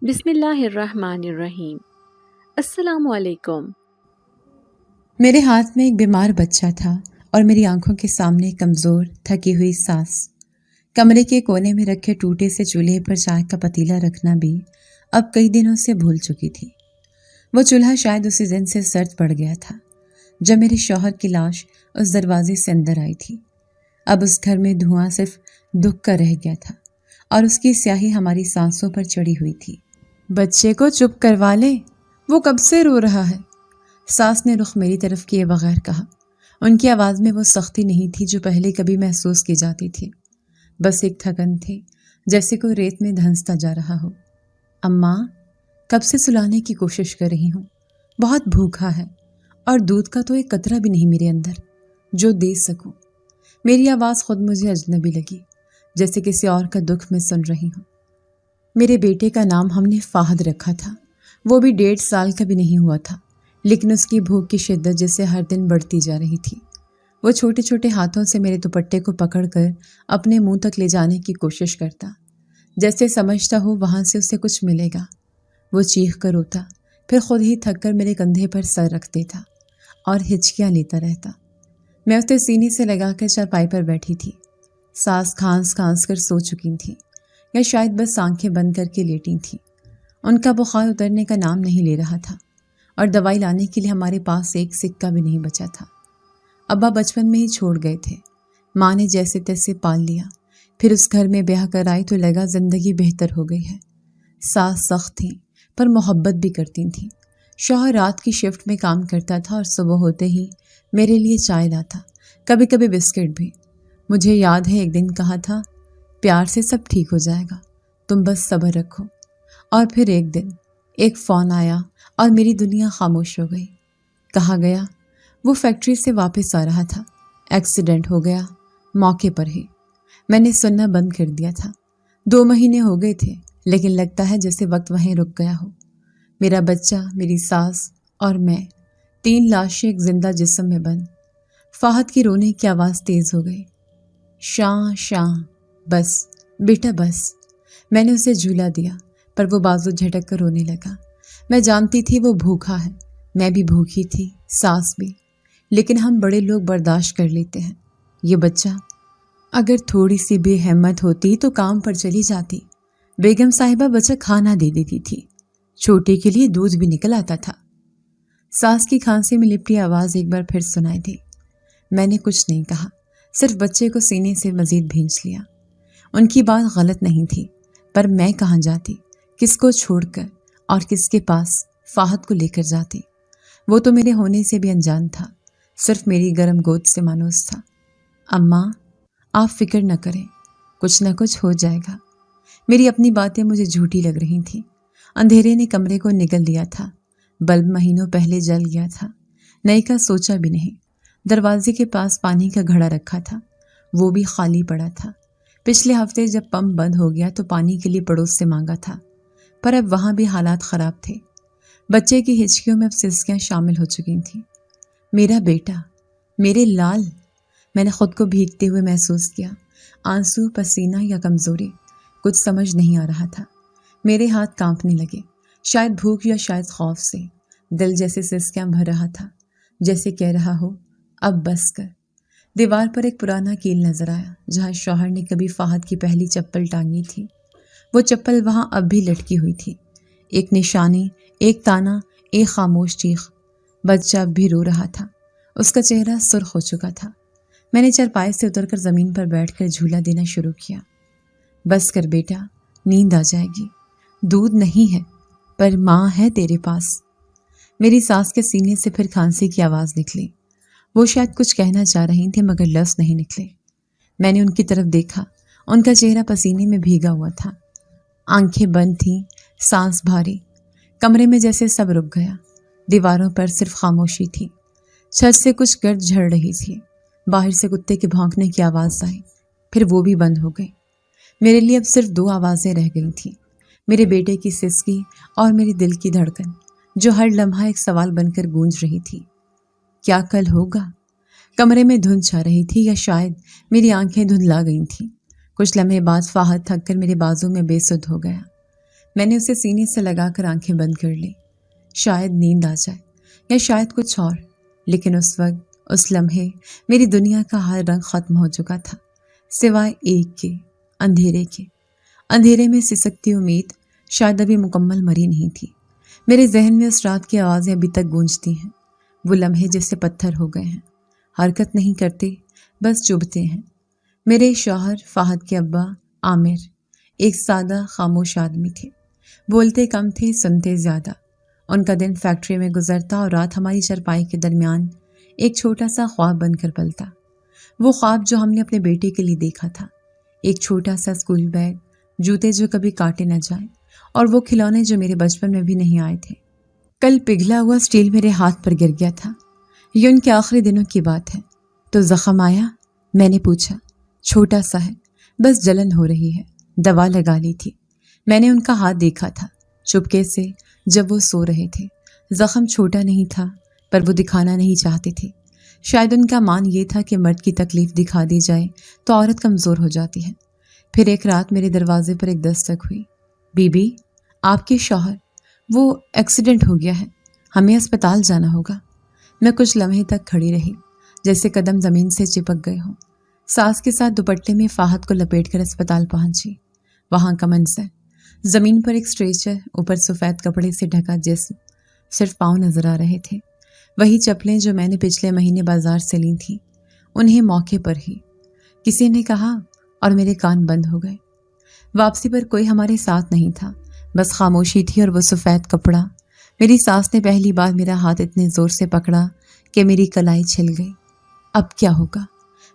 بسم اللہ الرحمن الرحیم۔ السلام علیکم۔ میرے ہاتھ میں ایک بیمار بچہ تھا اور میری آنکھوں کے سامنے کمزور تھکی ہوئی سانس۔ کمرے کے کونے میں رکھے ٹوٹے سے چولہے پر چائے کا پتیلا رکھنا بھی اب کئی دنوں سے بھول چکی تھی۔ وہ چولہا شاید اسی دن سے سرد پڑ گیا تھا جب میرے شوہر کی لاش اس دروازے سے اندر آئی تھی۔ اب اس گھر میں دھواں صرف دکھ کا رہ گیا تھا اور اس کی سیاہی ہماری سانسوں پر چڑھی ہوئی تھی۔ بچے کو چپ کروا لے، وہ کب سے رو رہا ہے، ساس نے رخ میری طرف کیے بغیر کہا۔ ان کی آواز میں وہ سختی نہیں تھی جو پہلے کبھی محسوس کی جاتی تھی، بس ایک تھکن تھی، جیسے کوئی ریت میں دھنستا جا رہا ہو۔ اماں، کب سے سلانے کی کوشش کر رہی ہوں، بہت بھوکا ہے اور دودھ کا تو ایک قطرہ بھی نہیں میرے اندر جو دے سکوں۔ میری آواز خود مجھے اجنبی لگی، جیسے کسی اور کا دکھ میں سن رہی ہوں۔ میرے بیٹے کا نام ہم نے فہد رکھا تھا، وہ بھی 1.5 سال کا بھی نہیں ہوا تھا، لیکن اس کی بھوک کی شدت جسے ہر دن بڑھتی جا رہی تھی۔ وہ چھوٹے چھوٹے ہاتھوں سے میرے دوپٹے کو پکڑ کر اپنے منہ تک لے جانے کی کوشش کرتا، جیسے سمجھتا ہو وہاں سے اسے کچھ ملے گا۔ وہ چیخ کر روتا، پھر خود ہی تھک کر میرے کندھے پر سر رکھ دیتا اور ہچکیاں لیتا رہتا۔ میں اسے سینے سے لگا کر چارپائی پر بیٹھی تھی۔ ساس کھانس کھانس کر سو چکی تھی یا شاید بس آنکھیں بند کر کے لیٹی تھیں۔ ان کا بخار اترنے کا نام نہیں لے رہا تھا اور دوائی لانے کے لیے ہمارے پاس ایک سکہ بھی نہیں بچا تھا۔ ابا بچپن میں ہی چھوڑ گئے تھے، ماں نے جیسے تیسے پال لیا، پھر اس گھر میں بیاہ کر آئی تو لگا زندگی بہتر ہو گئی ہے۔ ساس سخت تھیں پر محبت بھی کرتی تھیں۔ شوہر رات کی شفٹ میں کام کرتا تھا اور صبح ہوتے ہی میرے لیے چائے لاتا، کبھی کبھی بسکٹ بھی۔ مجھے یاد ہے ایک دن کہا تھا، پیار سے سب ٹھیک ہو جائے گا، تم بس صبر رکھو۔ اور پھر ایک دن ایک فون آیا اور میری دنیا خاموش ہو گئی۔ کہا گیا وہ فیکٹری سے واپس آ رہا تھا، ایکسیڈنٹ ہو گیا موقع پر ہی۔ میں نے سننا بند کر دیا تھا۔ 2 مہینے ہو گئے تھے، لیکن لگتا ہے جیسے وقت وہیں رک گیا ہو۔ میرا بچہ، میری ساس اور میں، 3 لاشیں ایک زندہ جسم میں بند۔ فہد کی رونے کی آواز تیز ہو گئی، شاں شاں، بس بیٹا بس۔ میں نے اسے جھولا دیا پر وہ بازو جھٹک کر رونے لگا۔ میں جانتی تھی وہ بھوکا ہے، میں بھی بھوکی تھی، ساس بھی، لیکن ہم بڑے لوگ برداشت کر لیتے ہیں۔ یہ بچہ اگر تھوڑی سی بھی ہمت ہوتی تو کام پر چلی جاتی۔ بیگم صاحبہ بچہ کھانا دے دیتی تھی، چھوٹے کے لیے دودھ بھی نکل آتا تھا۔ ساس کی کھانسی میں لپٹی آواز ایک بار پھر سنائی دی۔ میں نے کچھ نہیں کہا، صرف بچے کو سینے سے مزید بھینچ لیا۔ ان کی بات غلط نہیں تھی، پر میں کہاں جاتی، کس کو چھوڑ کر اور کس کے پاس فہد کو لے کر جاتی۔ وہ تو میرے ہونے سے بھی انجان تھا، صرف میری گرم گود سے مانوس تھا۔ اماں، آپ فکر نہ کریں، کچھ نہ کچھ ہو جائے گا۔ میری اپنی باتیں مجھے جھوٹی لگ رہی تھیں۔ اندھیرے نے کمرے کو نگل لیا تھا، بلب مہینوں پہلے جل گیا تھا، نئے کا سوچا بھی نہیں۔ دروازے کے پاس پانی کا گھڑا رکھا تھا، وہ بھی خالی پڑا تھا۔ پچھلے ہفتے جب پمپ بند ہو گیا تو پانی کے لیے پڑوس سے مانگا تھا، پر اب وہاں بھی حالات خراب تھے۔ بچے کی ہچکیوں میں اب سسکیاں شامل ہو چکی تھیں۔ میرا بیٹا، میرے لال، میں نے خود کو بھیگتے ہوئے محسوس کیا۔ آنسو، پسینہ یا کمزوری، کچھ سمجھ نہیں آ رہا تھا۔ میرے ہاتھ کانپنے لگے، شاید بھوک یا شاید خوف سے۔ دل جیسے سسکیاں بھر رہا تھا، جیسے کہہ رہا ہو اب بس کر۔ دیوار پر ایک پرانا کیل نظر آیا، جہاں شوہر نے کبھی فہد کی پہلی چپل ٹانگی تھی۔ وہ چپل وہاں اب بھی لٹکی ہوئی تھی، ایک نشانی، ایک تانا، ایک خاموش چیخ۔ بچہ اب بھی رو رہا تھا، اس کا چہرہ سرخ ہو چکا تھا۔ میں نے چارپائی سے اتر کر زمین پر بیٹھ کر جھولا دینا شروع کیا۔ بس کر بیٹا، نیند آ جائے گی، دودھ نہیں ہے پر ماں ہے تیرے پاس۔ میری ساس کے سینے سے پھر کھانسی کی آواز نکلی۔ وہ شاید کچھ کہنا چاہ رہی تھیں مگر لفظ نہیں نکلے۔ میں نے ان کی طرف دیکھا، ان کا چہرہ پسینے میں بھیگا ہوا تھا، آنکھیں بند تھیں، سانس بھاری۔ کمرے میں جیسے سب رک گیا، دیواروں پر صرف خاموشی تھی۔ چھت سے کچھ گرد جھڑ رہی تھی، باہر سے کتے کے بھونکنے کی آواز آئی، پھر وہ بھی بند ہو گئی۔ میرے لیے اب صرف 2 آوازیں رہ گئی تھیں، میرے بیٹے کی سسکی اور میری دل کی دھڑکن، جو ہر لمحہ ایک سوال بن کر گونج رہی تھی، کیا کل ہوگا؟ کمرے میں دھند چھا رہی تھی یا شاید میری آنکھیں دھندلا گئی تھیں۔ کچھ لمحے بعد فہد تھک کر میرے بازو میں بے سدھ ہو گیا۔ میں نے اسے سینے سے لگا کر آنکھیں بند کر لی، شاید نیند آ جائے یا شاید کچھ اور، لیکن اس وقت اس لمحے میری دنیا کا ہر رنگ ختم ہو چکا تھا، سوائے ایک کے، اندھیرے کے۔ اندھیرے میں سسکتی امید شاید ابھی مکمل مری نہیں تھی۔ میرے ذہن میں اس رات کی آوازیں ابھی تک گونجتی ہیں، وہ لمحے جیسے پتھر ہو گئے ہیں، حرکت نہیں کرتے، بس چبھتے ہیں۔ میرے شوہر فہد کے ابا عامر ایک سادہ خاموش آدمی تھے، بولتے کم تھے، سنتے زیادہ۔ ان کا دن فیکٹری میں گزرتا اور رات ہماری چرپائی کے درمیان ایک چھوٹا سا خواب بن کر پلتا، وہ خواب جو ہم نے اپنے بیٹے کے لیے دیکھا تھا، ایک چھوٹا سا اسکول بیگ، جوتے جو کبھی کاٹے نہ جائیں، اور وہ کھلونے جو میرے بچپن میں بھی نہیں آئے تھے۔ کل پگھلا ہوا اسٹیل میرے ہاتھ پر گر گیا تھا، یہ ان کے آخری دنوں کی بات ہے۔ تو زخم آیا؟ میں نے پوچھا۔ چھوٹا سا ہے، بس جلن ہو رہی ہے، دوا لگا لی تھی۔ میں نے ان کا ہاتھ دیکھا تھا چپکے سے جب وہ سو رہے تھے۔ زخم چھوٹا نہیں تھا، پر وہ دکھانا نہیں چاہتے تھے۔ شاید ان کا مان یہ تھا کہ مرد کی تکلیف دکھا دی جائے تو عورت کمزور ہو جاتی ہے۔ پھر ایک رات میرے دروازے پر ایک دستک ہوئی۔ بی بی، آپ کے شوہر، وہ ایکسیڈنٹ ہو گیا ہے، ہمیں اسپتال جانا ہوگا۔ میں کچھ لمحے تک کھڑی رہی، جیسے قدم زمین سے چپک گئے ہوں۔ ساس کے ساتھ دوپٹے میں فہد کو لپیٹ کر اسپتال پہنچی۔ وہاں کا منظر، زمین پر ایک اسٹریچر، اوپر سفید کپڑے سے ڈھکا جسم، صرف پاؤں نظر آ رہے تھے، وہی چپلیں جو میں نے پچھلے مہینے بازار سے لی تھیں، انہیں موقع پر ہی۔ کسی نے کہا اور میرے کان بند ہو گئے۔ واپسی پر کوئی ہمارے ساتھ نہیں تھا، بس خاموشی تھی اور وہ سفید کپڑا۔ میری ساس نے پہلی بار میرا ہاتھ اتنے زور سے پکڑا کہ میری کلائی چھل گئی۔ اب کیا ہوگا؟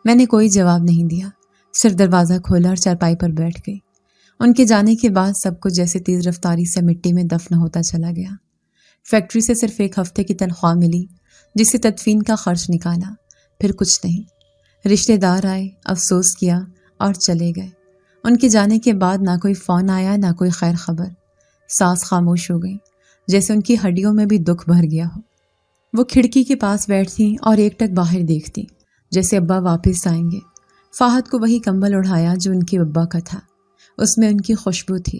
میں نے کوئی جواب نہیں دیا، صرف دروازہ کھولا اور چارپائی پر بیٹھ گئی۔ ان کے جانے کے بعد سب کچھ جیسے تیز رفتاری سے مٹی میں دفن ہوتا چلا گیا۔ فیکٹری سے صرف ایک ہفتے کی تنخواہ ملی، جس سے تدفین کا خرچ نکالا، پھر کچھ نہیں۔ رشتہ دار آئے، افسوس کیا اور چلے گئے۔ ان کے جانے کے بعد نہ کوئی فون آیا، نہ کوئی خیر خبر۔ سانس خاموش ہو گئی، جیسے ان کی ہڈیوں میں بھی دکھ بھر گیا ہو۔ وہ کھڑکی کے پاس بیٹھتی اور ایک ٹک باہر دیکھتی، جیسے ابا واپس آئیں گے۔ فہد کو وہی کمبل اڑھایا جو ان کے ابا کا تھا، اس میں ان کی خوشبو تھی۔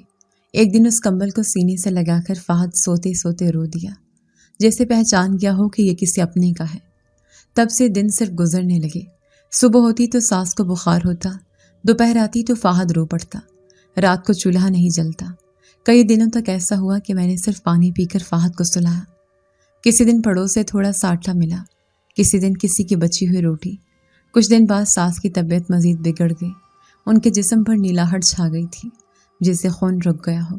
ایک دن اس کمبل کو سینے سے لگا کر فہد سوتے سوتے رو دیا، جیسے پہچان گیا ہو کہ یہ کسی اپنے کا ہے۔ تب سے دن صرف گزرنے لگے۔ صبح ہوتی تو ساس کو بخار ہوتا، دوپہر آتی تو فہد رو پڑتا، رات کو چولہا نہیں جلتا۔ کئی دنوں تک ایسا ہوا کہ میں نے صرف پانی پی کر فہد کو سلایا۔ کسی دن پڑوس سے تھوڑا سا آٹا ملا، کسی دن کسی کی بچی ہوئی روٹی۔ کچھ دن بعد ساس کی طبیعت مزید بگڑ گئی، ان کے جسم پر نیلاہٹ چھا گئی تھی، جیسے خون رک گیا ہو۔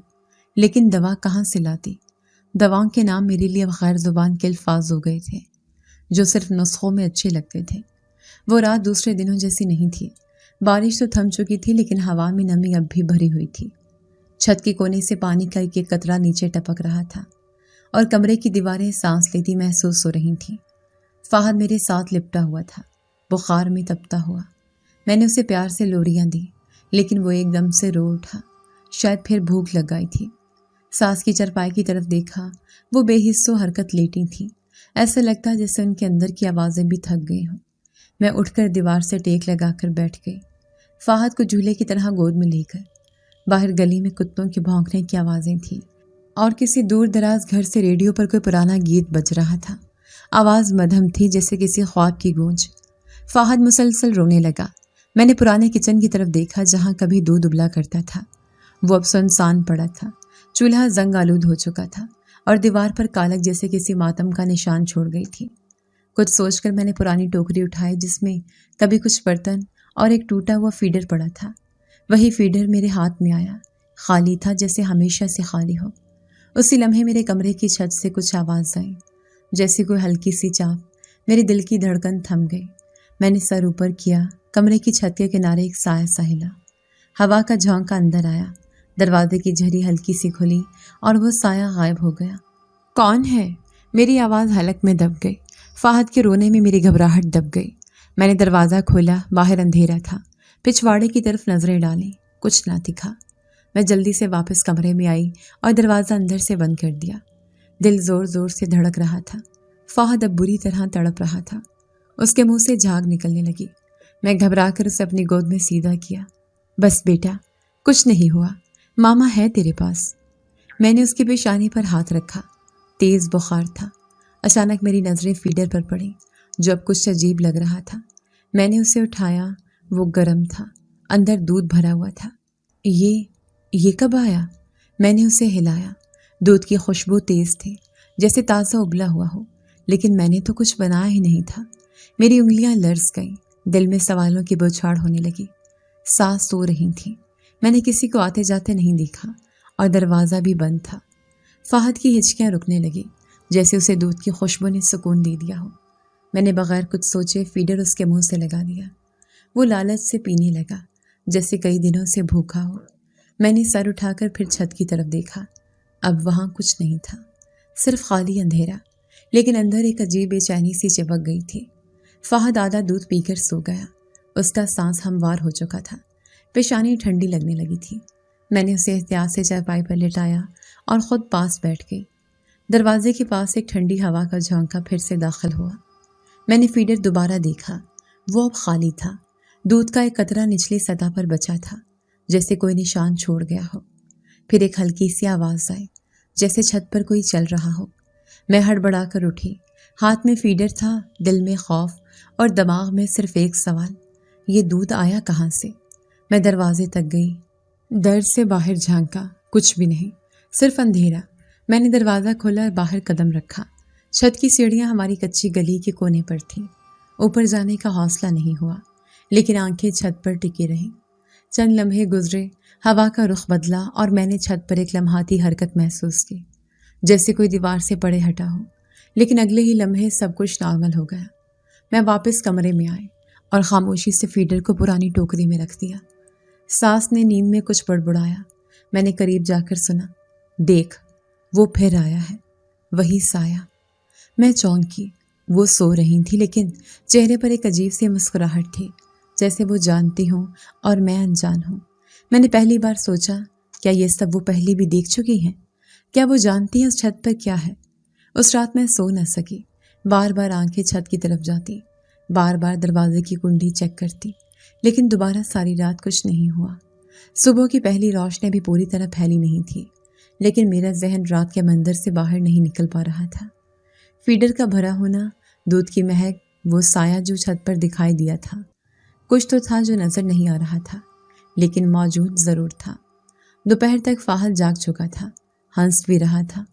لیکن دوا کہاں سے لاتی؟ دواؤں کے نام میرے لیے غیر زبان کے الفاظ ہو گئے تھے، جو صرف نسخوں میں اچھے لگتے تھے۔ وہ رات دوسرے دنوں جیسی نہیں تھی۔ بارش تو تھم چکی تھی، لیکن ہوا میں نمی اب بھی بھری ہوئی تھی۔ چھت کے کونے سے پانی کا ایک ایک قطرہ نیچے ٹپک رہا تھا، اور کمرے کی دیواریں سانس لیتی محسوس ہو رہی تھیں۔ فہد میرے ساتھ لپٹا ہوا تھا، بخار میں تپتا ہوا۔ میں نے اسے پیار سے لوریاں دی، لیکن وہ ایک دم سے رو اٹھا، شاید پھر بھوک لگ گئی تھی۔ ساس کی چرپائی کی طرف دیکھا، وہ بے حس و حرکت لیٹی تھی، ایسا لگتا جیسے ان کے اندر کی آوازیں بھی تھک گئی ہوں۔ میں اٹھ کر دیوار سے ٹیک لگا کر بیٹھ گئی، فہد کو جھولے کی طرح گود میں لے کر۔ باہر گلی میں کتوں کے بھونکنے کی آوازیں تھیں، اور کسی دور دراز گھر سے ریڈیو پر کوئی پرانا گیت بج رہا تھا۔ آواز مدھم تھی، جیسے کسی خواب کی گونج۔ فہد مسلسل رونے لگا۔ میں نے پرانے کچن کی طرف دیکھا، جہاں کبھی دودھ ابلا کرتا تھا، وہ اب سنسان پڑا تھا۔ چولہا زنگ آلود ہو چکا تھا، اور دیوار پر کالک جیسے کسی ماتم کا نشان چھوڑ گئی تھی۔ کچھ سوچ کر میں نے پرانی ٹوکری اٹھائی، جس میں کبھی کچھ برتن اور ایک ٹوٹا ہوا فیڈر پڑا تھا۔ وہی فیڈر میرے ہاتھ میں آیا، خالی تھا، جیسے ہمیشہ سے خالی ہو۔ اسی لمحے میرے کمرے کی چھت سے کچھ آواز آئی، جیسے کوئی ہلکی سی چاپ۔ میرے دل کی دھڑکن تھم گئی۔ میں نے سر اوپر کیا، کمرے کی چھت کے کنارے ایک سایہ سا ہلا۔ ہوا کا جھونکا اندر آیا، دروازے کی جھری ہلکی سی کھلی، اور وہ سایہ غائب ہو گیا۔ کون ہے؟ میری آواز حلق میں دب گئی۔ فہد کے رونے میں میری گھبراہٹ دب گئی۔ میں نے دروازہ کھولا، باہر اندھیرا تھا۔ پچھواڑے کی طرف نظریں ڈالیں، کچھ نہ دکھا۔ میں جلدی سے واپس کمرے میں آئی اور دروازہ اندر سے بند کر دیا۔ دل زور زور سے دھڑک رہا تھا۔ فہد اب بری طرح تڑپ رہا تھا، اس کے منہ سے جھاگ نکلنے لگی۔ میں گھبرا کر اسے اپنی گود میں سیدھا کیا۔ بس بیٹا، کچھ نہیں ہوا، ماما ہے تیرے پاس۔ میں نے اس کی پیشانی پر ہاتھ رکھا۔ تیز بخار تھا۔ اچانک میری نظریں فیڈر پر پڑیں جو اب کچھ عجیب لگ رہا تھا۔ میں نے اسے اٹھایا۔ وہ گرم تھا، اندر دودھ بھرا ہوا تھا۔ یہ کب آیا؟ میں نے اسے ہلایا۔ دودھ کی خوشبو تیز تھی، جیسے تازہ ابلا ہوا ہو، لیکن میں نے تو کچھ بنایا ہی نہیں تھا۔ میری انگلیاں لرز گئیں، دل میں سوالوں کی بوچھاڑ ہونے لگی۔ ساس سو رہی تھی۔ میں نے کسی کو آتے جاتے نہیں دیکھا اور دروازہ بھی بند تھا۔ فہد کی ہچکیاں رکنے لگی، جیسے اسے دودھ کی خوشبو نے سکون دے دیا ہو۔ میں نے بغیر کچھ سوچے فیڈر اس کے منہ سے لگا دیا۔ وہ لالچ سے پینے لگا، جیسے کئی دنوں سے بھوکا ہو۔ میں نے سر اٹھا کر پھر چھت کی طرف دیکھا۔ اب وہاں کچھ نہیں تھا، صرف خالی اندھیرا، لیکن اندر ایک عجیب بے چینی سی چپک گئی تھی۔ فہد آدھا دودھ پی کر سو گیا۔ اس کا سانس ہموار ہو چکا تھا، پیشانی ٹھنڈی لگنے لگی تھی۔ میں نے اسے احتیاط سے چارپائی پر لٹایا اور خود پاس بیٹھ گئی۔ دروازے کے پاس ایک ٹھنڈی ہوا کا جھونکا پھر سے داخل ہوا۔ میں نے فیڈر دوبارہ دیکھا۔ وہ اب خالی تھا۔ دودھ کا ایک قطرہ نچلی سطح پر بچا تھا، جیسے کوئی نشان چھوڑ گیا ہو۔ پھر ایک ہلکی سی آواز آئی، جیسے چھت پر کوئی چل رہا ہو۔ میں ہڑبڑا کر اٹھی۔ ہاتھ میں فیڈر تھا، دل میں خوف اور دماغ میں صرف ایک سوال، یہ دودھ آیا کہاں سے؟ میں دروازے تک گئی، درد سے باہر جھانکا، کچھ بھی نہیں، صرف اندھیرا۔ میں نے دروازہ کھولا اور باہر قدم رکھا۔ چھت کی سیڑھیاں ہماری کچی گلی کے کونے پر تھیں۔ اوپر جانے کا حوصلہ نہیں ہوا، لیکن آنکھیں چھت پر ٹکی رہیں۔ چند لمحے گزرے، ہوا کا رخ بدلا اور میں نے چھت پر ایک لمحاتی حرکت محسوس کی، جیسے کوئی دیوار سے پڑے ہٹا ہو، لیکن اگلے ہی لمحے سب کچھ نارمل ہو گیا۔ میں واپس کمرے میں آئی اور خاموشی سے فیڈر کو پرانی ٹوکری میں رکھ دیا۔ ساس نے نیند میں کچھ بڑبڑایا۔ میں نے قریب جا کر سنا، دیکھ وہ پھر آیا ہے، وہی سایہ۔ میں چونکی۔ وہ سو رہی تھی، لیکن چہرے پر ایک عجیب سی مسکراہٹ تھی، جیسے وہ جانتی ہوں اور میں انجان ہوں۔ میں نے پہلی بار سوچا، کیا یہ سب وہ پہلے بھی دیکھ چکی ہیں؟ کیا وہ جانتی ہیں اس چھت پر کیا ہے؟ اس رات میں سو نہ سکی، بار بار آنکھیں چھت کی طرف جاتی، بار بار دروازے کی کنڈی چیک کرتی، لیکن دوبارہ ساری رات کچھ نہیں ہوا۔ صبح کی پہلی روشنی بھی پوری طرح پھیلی نہیں تھی، لیکن میرا ذہن رات کے منظر سے باہر نہیں نکل پا رہا تھا۔ فیڈر کا بھرا ہونا، دودھ کی مہک، وہ سایہ جو چھت پر دکھائی دیا تھا، کچھ تو تھا جو نظر نہیں آ رہا تھا، لیکن موجود ضرور تھا۔ دوپہر تک فہد جاگ چکا تھا، ہنس بھی رہا تھا۔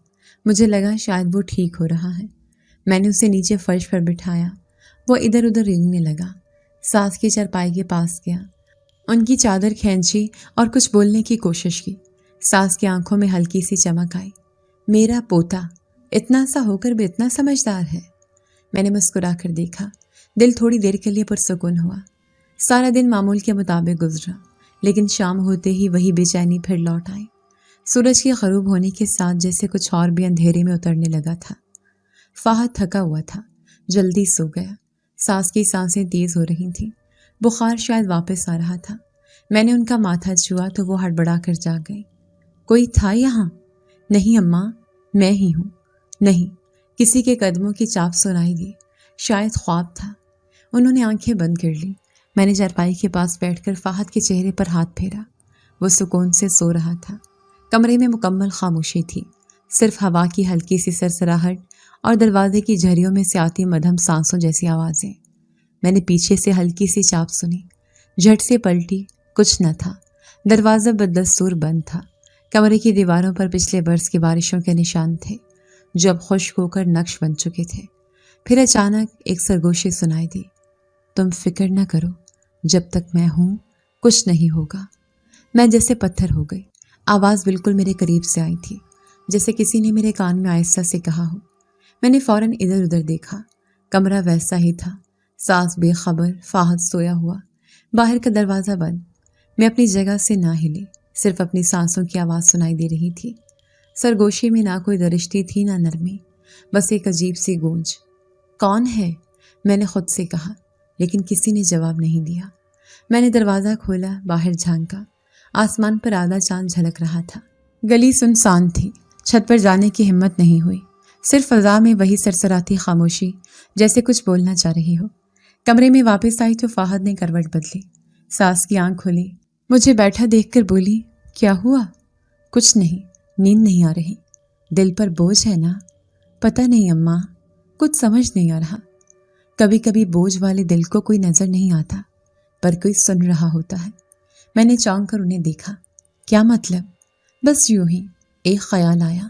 مجھے لگا شاید وہ ٹھیک ہو رہا ہے۔ میں نے اسے نیچے فرش پر بٹھایا۔ وہ ادھر ادھر رینگنے لگا۔ ساس کی چارپائی کے پاس گیا، ان کی چادر کھینچی اور کچھ بولنے کی کوشش کی۔ ساس کی آنکھوں میں ہلکی سی چمک آئی۔ میرا پوتا اتنا سا ہو کر بھی اتنا سمجھدار ہے۔ میں نے مسکرا کر دیکھا۔ دل تھوڑی دیر کے لیے پرسکون ہوا۔ سارا دن معمول کے مطابق گزرا، لیکن شام ہوتے ہی وہی بے چینی پھر لوٹ آئی۔ سورج کے غروب ہونے کے ساتھ جیسے کچھ اور بھی اندھیرے میں اترنے لگا تھا۔ فہد تھکا ہوا تھا، جلدی سو گیا۔ ساس کی سانسیں تیز ہو رہی تھیں، بخار شاید واپس آ رہا تھا۔ میں نے ان کا ماتھا چھوا تو وہ ہڑبڑا کر جاگ گئی۔ کوئی تھا یہاں؟ نہیں اماں، میں ہی ہوں۔ نہیں، کسی کے قدموں کی چاپ سنائی دی، شاید خواب تھا۔ انہوں نے آنکھیں بند کر لی۔ میں نے چارپائی کے پاس بیٹھ کر فہد کے چہرے پر ہاتھ پھیرا۔ وہ سکون سے سو رہا تھا۔ کمرے میں مکمل خاموشی تھی، صرف ہوا کی ہلکی سی سرسراہٹ اور دروازے کی جھریوں میں سے آتی مدھم سانسوں جیسی آوازیں۔ میں نے پیچھے سے ہلکی سی چاپ سنی، جھٹ سے پلٹی، کچھ نہ تھا۔ دروازہ بدستور بند تھا۔ کمرے کی دیواروں پر پچھلے برس کی بارشوں کے نشان تھے، جو اب خشک ہو کر نقش بن چکے تھے۔ پھر اچانک ایک سرگوشی سنائی دی، تم فکر نہ کرو، جب تک میں ہوں کچھ نہیں ہوگا۔ میں جیسے پتھر ہو گئی۔ آواز بالکل میرے قریب سے آئی تھی، جیسے کسی نے میرے کان میں آہستہ سے کہا ہو۔ میں نے فوراً ادھر ادھر دیکھا۔ کمرہ ویسا ہی تھا، ساس بے خبر، فہد سویا ہوا، باہر کا دروازہ بند۔ میں اپنی جگہ سے نہ ہلی، صرف اپنی سانسوں کی آواز سنائی دے رہی تھی۔ سرگوشی میں نہ کوئی درشتی تھی نہ نرمی، بس ایک عجیب سی گونج۔ کون ہے؟ میں نے خود سے کہا، لیکن کسی نے جواب نہیں دیا۔ میں نے دروازہ کھولا، باہر جھانکا۔ آسمان پر آدھا چاند جھلک رہا تھا۔ گلی سنسان تھی، چھت پر جانے کی ہمت نہیں ہوئی۔ صرف فضا میں وہی سرسراتی خاموشی، جیسے کچھ بولنا چاہ رہی ہو۔ کمرے میں واپس آئی تو فہد نے کروٹ بدلی۔ ساس کی آنکھ کھلی، مجھے بیٹھا دیکھ کر بولی، کیا ہوا؟ کچھ نہیں، نیند نہیں آ رہی, دل پر بوجھ ہے نا. پتہ نہیں اماں, کچھ سمجھ نہیں آ رہا. کبھی کبھی بوجھ والے دل کو کوئی نظر نہیں آتا, پر کوئی سن رہا ہوتا ہے. میں نے چونک کر انہیں دیکھا. کیا مطلب؟ بس یوں ہی ایک خیال آیا.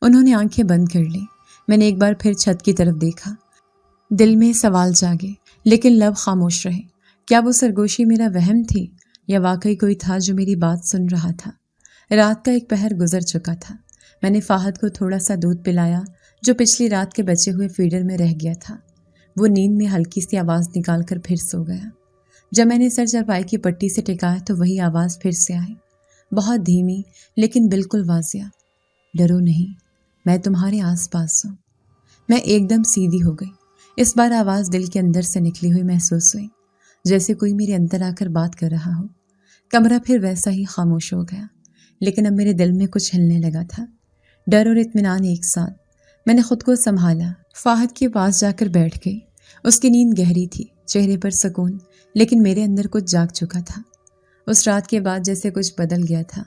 انہوں نے آنکھیں بند کر لی. میں نے ایک بار پھر چھت کی طرف دیکھا. دل میں سوال جاگے, لیکن لب خاموش رہے. کیا وہ سرگوشی میرا وہم تھی, یا واقعی کوئی تھا جو میری بات سن رہا تھا؟ رات کا ایک پہر گزر چکا تھا. میں نے فہد کو تھوڑا سا دودھ پلایا جو پچھلی رات کے بچے ہوئے فیڈر میں رہ گیا تھا. وہ نیند میں ہلکی سی آواز نکال کر پھر سو گیا. جب میں نے سر چارپائی کی پٹی سے ٹکایا تو وہی آواز پھر سے آئی, بہت دھیمی لیکن بالکل واضح. ڈرو نہیں, میں تمہارے آس پاس ہوں. میں ایک دم سیدھی ہو گئی. اس بار آواز دل کے اندر سے نکلی ہوئی محسوس ہوئی, جیسے کوئی میرے اندر آ کر بات کر رہا ہو. کمرہ پھر ویسا ہی خاموش ہو گیا, لیکن اب میرے دل میں کچھ ہلنے لگا تھا, ڈر اور اطمینان ایک ساتھ. میں نے خود کو سنبھالا, فہد کے پاس جا کر بیٹھ گئی. اس کی نیند گہری تھی, چہرے پر سکون, لیکن میرے اندر کچھ جاگ چکا تھا. اس رات کے بعد جیسے کچھ بدل گیا تھا.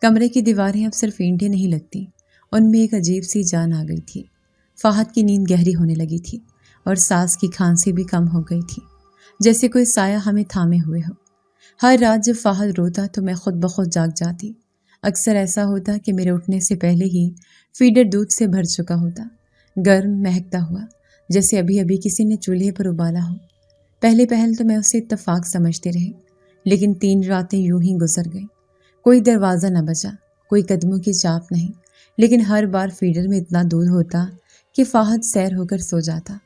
کمرے کی دیواریں اب صرف اینٹیں نہیں لگتی, ان میں ایک عجیب سی جان آ گئی تھی. فہد کی نیند گہری ہونے لگی تھی, اور ساس کی کھانسی بھی کم ہو گئی تھی, جیسے کوئی سایہ ہمیں تھامے ہوئے ہو. ہر رات جب فہد روتا تو میں خود بخود جاگ جاتی. اکثر ایسا ہوتا کہ میرے اٹھنے سے پہلے ہی فیڈر دودھ سے بھر چکا ہوتا, گرم مہکتا ہوا, جیسے ابھی ابھی کسی نے چولہے پر ابالا ہو. پہلے پہل تو میں اسے اتفاق سمجھتی رہی, لیکن 3 راتیں یوں ہی گزر گئیں. کوئی دروازہ نہ بجا, کوئی قدموں کی چاپ نہیں, لیکن ہر بار فیڈر میں اتنا دودھ ہوتا کہ فہد سیر ہو کر سو جاتا.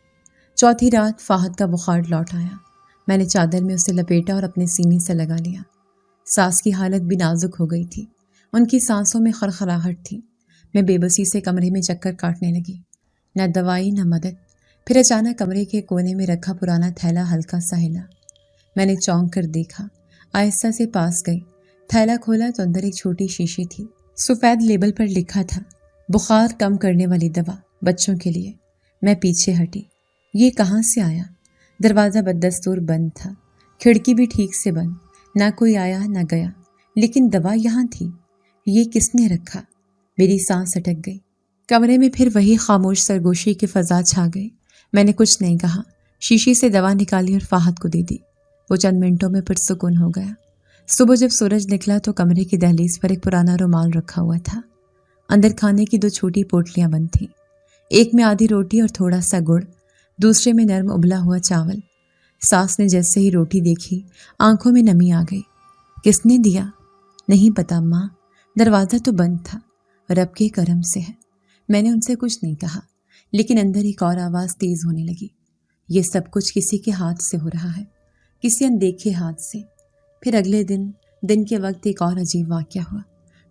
چوتھی رات فہد کا بخار لوٹ آیا. میں نے چادر میں اسے لپیٹا اور اپنے سینے سے لگا لیا. ساس کی حالت بھی نازک ہو گئی تھی, ان کی سانسوں میں خرخراہٹ تھی. میں بے بسی سے کمرے میں چکر کاٹنے لگی, نہ دوائی نہ مدد. پھر اچانک کمرے کے کونے میں رکھا پرانا تھیلا ہلکا سا ہلا. میں نے چونک کر دیکھا, آہستہ سے پاس گئی. تھیلا کھولا تو اندر ایک چھوٹی شیشی تھی. سفید لیبل پر لکھا تھا, بخار کم کرنے والی دوا, بچوں کے لیے. میں پیچھے ہٹی. یہ کہاں سے آیا؟ دروازہ بددستور بند تھا, کھڑکی بھی ٹھیک سے بند. نہ کوئی آیا نہ گیا, لیکن دوا یہاں تھی. یہ کس نے رکھا؟ میری سانس اٹک گئی. کمرے میں پھر وہی خاموش سرگوشی کی فضا چھا گئی. میں نے کچھ نہیں کہا, شیشی سے دوا نکالی اور فہد کو دے دی. وہ چند منٹوں میں پرسکون ہو گیا. صبح جب سورج نکلا تو کمرے کی دہلیز پر ایک پرانا رومال رکھا ہوا تھا. اندر کھانے کی 2 چھوٹی پوٹلیاں بند تھیں. ایک میں آدھی روٹی اور تھوڑا سا گڑ, دوسرے میں نرم ابلا ہوا چاول. ساس نے جیسے ہی روٹی دیکھی آنکھوں میں نمی آ گئی. کس نے دیا؟ نہیں پتا ماں, دروازہ تو بند تھا. رب کے کرم سے ہے. میں نے ان سے کچھ نہیں کہا, لیکن اندر ایک اور آواز تیز ہونے لگی. یہ سب کچھ کسی کے ہاتھ سے ہو رہا ہے, کسی اندیکھے ہاتھ سے. پھر اگلے دن کے وقت ایک اور عجیب واقعہ ہوا.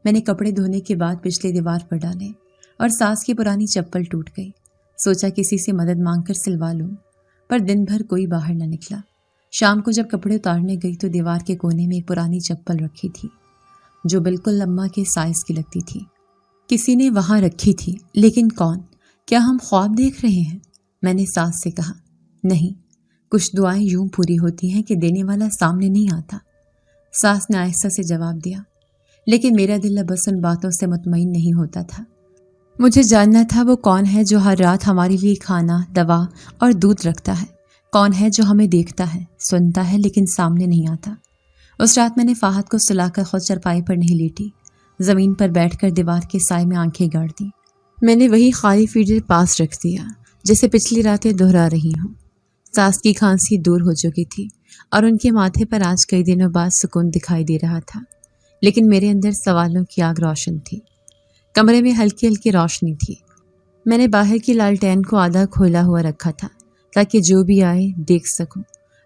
میں نے کپڑے دھونے کے بعد پچھلے دیوار پر ڈالے اور ساس کی پرانی چپل ٹوٹ گئی. سوچا کسی سے مدد مانگ کر سلوا لوں, پر دن بھر کوئی باہر نہ نکلا. شام کو جب کپڑے اتارنے گئی تو دیوار کے کونے میں ایک پرانی چپل رکھی تھی, جو بالکل اماں کے سائز کی لگتی تھی. کسی نے وہاں رکھی تھی, لیکن کون؟ کیا ہم خواب دیکھ رہے ہیں؟ میں نے ساس سے کہا. نہیں, کچھ دعائیں یوں پوری ہوتی ہیں کہ دینے والا سامنے نہیں آتا. ساس نے آہستہ سے جواب دیا, لیکن میرا دل اب بس ان باتوں سے مطمئن نہیں ہوتا تھا. مجھے جاننا تھا وہ کون ہے جو ہر رات ہمارے لیے کھانا, دوا اور دودھ رکھتا ہے. کون ہے جو ہمیں دیکھتا ہے, سنتا ہے, لیکن سامنے نہیں آتا. اس رات میں نے فہد کو سلا کر خود چرپائی پر نہیں لیٹی. زمین پر بیٹھ کر دیوار کے سائے میں آنکھیں گاڑ دیں. میں نے وہی خالی فیڈر پاس رکھ دیا جیسے پچھلی راتیں دہرا رہی ہوں. ساس کی کھانسی دور ہو چکی تھی اور ان کے ماتھے پر آج کئی دنوں بعد سکون دکھائی دے رہا تھا, لیکن میرے اندر سوالوں کی آگ روشن تھی. کمرے میں ہلکی ہلکی روشنی تھی. میں نے باہر کی لالٹین کو آدھا کھولا ہوا رکھا تھا تاکہ جو بھی آئے دیکھ سکوں.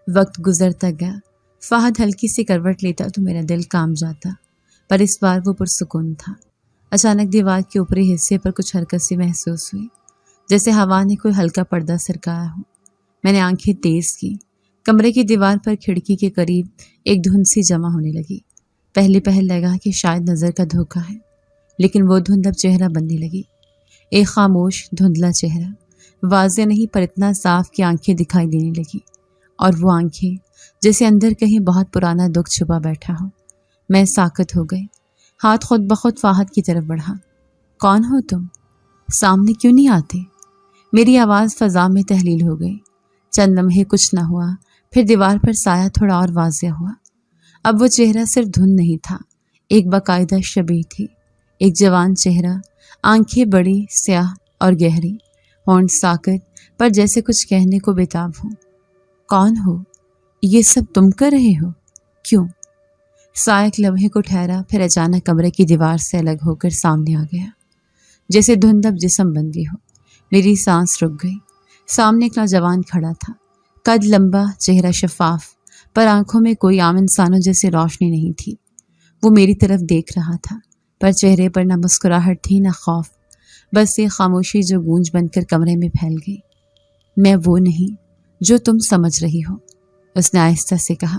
وقت گزرتا گیا. فہد ہلکی سی کروٹ لیتا تو میرا دل کام جاتا, پر اس بار وہ پرسکون تھا. اچانک دیوار کے اوپری حصے پر کچھ حرکت سی محسوس ہوئی, جیسے ہوا نے کوئی ہلکا پردہ سرکایا ہو. میں نے آنکھیں تیز کی. کمرے کی دیوار پر کھڑکی کے قریب ایک دھند سی جمع ہونے لگی. پہل لگا کہ شاید نظر کا دھوکہ ہے, لیکن وہ دھند اب چہرہ بننے لگی. ایک خاموش دھندلا چہرہ, واضح نہیں پر اتنا صاف کہ آنکھیں دکھائی دینے لگی, اور وہ آنکھیں جیسے اندر کہیں بہت پرانا دکھ چھپا بیٹھا ہو. میں ساکت ہو گئی. ہاتھ خود بخود فہد کی طرف بڑھا. کون ہو تم؟ سامنے کیوں نہیں آتے؟ میری آواز فضا میں تحلیل ہو گئی۔ چند لمحے کچھ نہ ہوا، پھر دیوار پر سایہ تھوڑا اور واضح ہوا۔ اب وہ چہرہ صرف دھند نہیں تھا، ایک باقاعدہ شبیہ تھی۔ ایک جوان چہرہ، آنکھیں بڑی، سیاہ اور گہری، ہونٹ ساکت پر جیسے کچھ کہنے کو بےتاب ہوں۔ کون ہو؟ یہ سب تم کر رہے ہو؟ کیوں؟ سایہ ایک لمحے کو ٹھہرا، پھر اچانک کمرے کی دیوار سے الگ ہو کر سامنے آ گیا، جیسے دھند اب جسم بن گئی ہو۔ میری سانس رک گئی۔ سامنے ایک نوجوان کھڑا تھا، قد لمبا، چہرہ شفاف، پر آنکھوں میں کوئی عام انسانوں جیسی روشنی نہیں تھی۔ وہ میری طرف دیکھ رہا تھا، پر چہرے پر نہ مسکراہٹ تھی نہ خوف، بس یہ خاموشی جو گونج بن کر کمرے میں پھیل گئی۔ میں وہ نہیں جو تم سمجھ رہی ہو، اس نے آہستہ سے کہا۔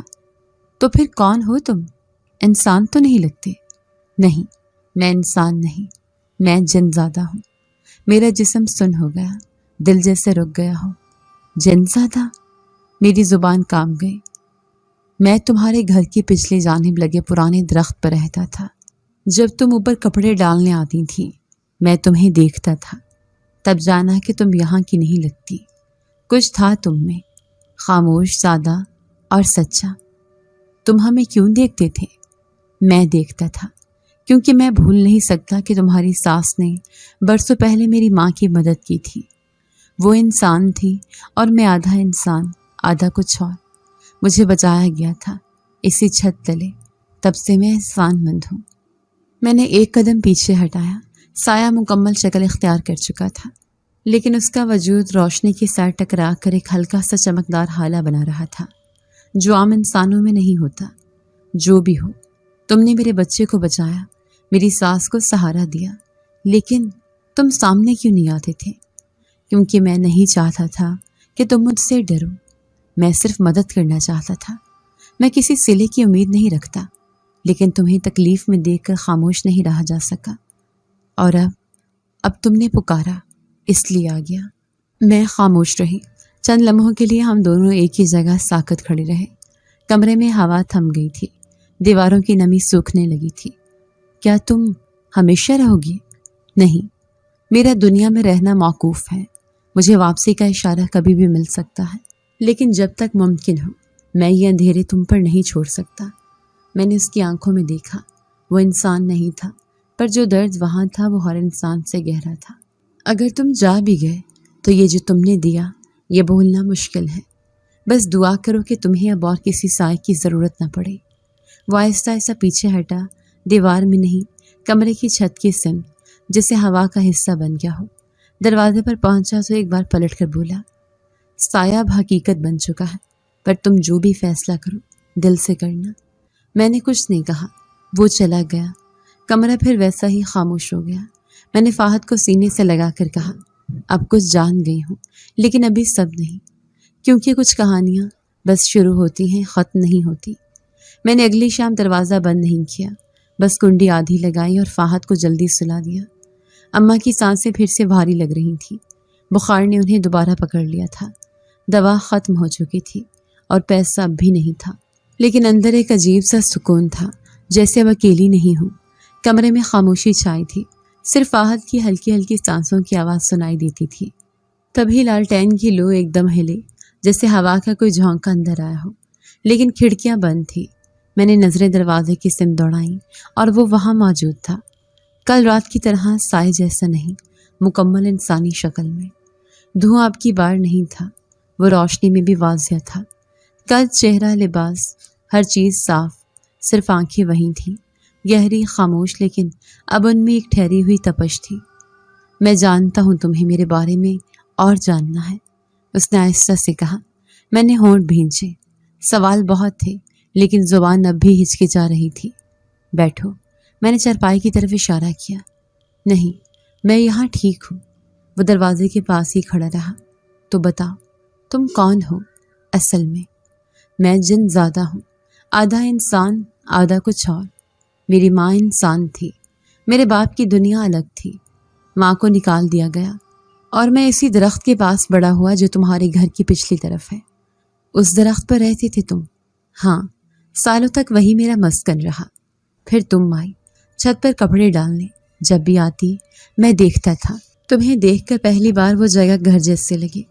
تو پھر کون ہو تم؟ انسان تو نہیں لگتے۔ نہیں، میں انسان نہیں، میں جن زادہ ہوں۔ میرا جسم سن ہو گیا، دل جیسے رک گیا ہو۔ جن زادہ؟ میری زبان کانپ گئی۔ میں تمہارے گھر کی پچھلی جانب لگے پرانے درخت پر رہتا تھا۔ جب تم اوپر کپڑے ڈالنے آتی تھی، میں تمہیں دیکھتا تھا، تب جانا کہ تم یہاں کی نہیں لگتی۔ کچھ تھا تم میں، خاموش، سادہ اور سچا۔ تم ہمیں کیوں دیکھتے تھے؟ میں دیکھتا تھا کیونکہ میں بھول نہیں سکتا کہ تمہاری ساس نے برسوں پہلے میری ماں کی مدد کی تھی۔ وہ انسان تھی اور میں آدھا انسان، آدھا کچھ اور۔ مجھے بچایا گیا تھا اسی چھت تلے، تب سے میں احسان مند ہوں۔ میں نے ایک قدم پیچھے ہٹایا۔ سایہ مکمل شکل اختیار کر چکا تھا، لیکن اس کا وجود روشنی کے ساتھ ٹکرا کر ایک ہلکا سا چمکدار ہالہ بنا رہا تھا، جو عام انسانوں میں نہیں ہوتا۔ جو بھی ہو، تم نے میرے بچے کو بچایا، میری ساس کو سہارا دیا، لیکن تم سامنے کیوں نہیں آتے تھے؟ کیونکہ میں نہیں چاہتا تھا کہ تم مجھ سے ڈرو۔ میں صرف مدد کرنا چاہتا تھا۔ میں کسی صلے کی امید نہیں رکھتا، لیکن تمہیں تکلیف میں دیکھ کر خاموش نہیں رہا جا سکا۔ اور اب تم نے پکارا، اس لیے آ گیا۔ میں خاموش رہی۔ چند لمحوں کے لیے ہم دونوں ایک ہی جگہ ساکت کھڑے رہے۔ کمرے میں ہوا تھم گئی تھی، دیواروں کی نمی سوکھنے لگی تھی۔ کیا تم ہمیشہ رہو گی؟ نہیں، میرا دنیا میں رہنا موقوف ہے۔ مجھے واپسی کا اشارہ کبھی بھی مل سکتا ہے، لیکن جب تک ممکن ہو میں یہ اندھیرے تم پر نہیں چھوڑ سکتا۔ میں نے اس کی آنکھوں میں دیکھا، وہ انسان نہیں تھا، پر جو درد وہاں تھا وہ ہر انسان سے گہرا تھا۔ اگر تم جا بھی گئے تو یہ جو تم نے دیا، یہ بھولنا مشکل ہے۔ بس دعا کرو کہ تمہیں اب اور کسی سائے کی ضرورت نہ پڑے۔ وہ آہستہ آہستہ پیچھے ہٹا، دیوار میں نہیں، کمرے کی چھت کی سمت، جسے ہوا کا حصہ بن گیا ہو۔ دروازے پر پہنچا تو ایک بار پلٹ کر بولا، سایہ اب حقیقت بن چکا ہے، پر تم جو بھی فیصلہ کرو دل سے کرنا۔ میں نے کچھ نہیں کہا، وہ چلا گیا۔ کمرہ پھر ویسا ہی خاموش ہو گیا۔ میں نے فاحد کو سینے سے لگا کر کہا، اب کچھ جان گئی ہوں، لیکن ابھی سب نہیں، کیونکہ کچھ کہانیاں بس شروع ہوتی ہیں، ختم نہیں ہوتی۔ میں نے اگلی شام دروازہ بند نہیں کیا، بس کنڈی آدھی لگائی اور فاحد کو جلدی سلا دیا۔ اماں کی سانسیں پھر سے بھاری لگ رہی تھیں، بخار نے انہیں دوبارہ پکڑ لیا تھا۔ دوا ختم ہو چکی تھی اور پیسہ اب بھی نہیں تھا، لیکن اندر ایک عجیب سا سکون تھا، جیسے اب اکیلی نہیں ہوں۔ کمرے میں خاموشی چھائی تھی، صرف فاحد کی ہلکی ہلکی سانسوں کی آواز سنائی دیتی تھی۔ تبھی لالٹین کی لو ایک دم ہلی، جیسے ہوا کا کوئی جھونکا اندر آیا ہو، لیکن کھڑکیاں بند تھی۔ میں نے نظریں دروازے کی سمت دوڑائیں اور وہ وہاں موجود تھا، کل رات کی طرح سائے جیسا نہیں، مکمل انسانی شکل میں۔ دھواں اب کی بار نہیں تھا، وہ روشنی میں بھی واضح تھا۔ قد، چہرہ، لباس، ہر چیز صاف، صرف آنکھیں وہیں تھیں، گہری، خاموش، لیکن اب ان میں ایک ٹھہری ہوئی تپش تھی۔ میں جانتا ہوں تمہیں میرے بارے میں اور جاننا ہے، اس نے آہستہ سے کہا۔ میں نے ہونٹ بھینچے، سوال بہت تھے لیکن زبان اب بھی ہچکچا رہی تھی۔ بیٹھو، میں نے چارپائی کی طرف اشارہ کیا۔ نہیں، میں یہاں ٹھیک ہوں۔ وہ دروازے کے پاس ہی کھڑا رہا۔ تو بتاؤ، تم کون ہو اصل میں؟ میں جن زادہ ہوں، آدھا انسان آدھا کچھ اور۔ میری ماں انسان تھی، میرے باپ کی دنیا الگ تھی۔ ماں کو نکال دیا گیا اور میں اسی درخت کے پاس بڑا ہوا جو تمہارے گھر کی پچھلی طرف ہے۔ اس درخت پر رہتے تھے تم؟ ہاں، سالوں تک وہی میرا مسکن رہا۔ پھر تم آئی، چھت پر کپڑے ڈالنے، جب بھی آتی میں دیکھتا تھا، تمہیں دیکھ کر پہلی بار وہ جگہ گھر جیسے لگی،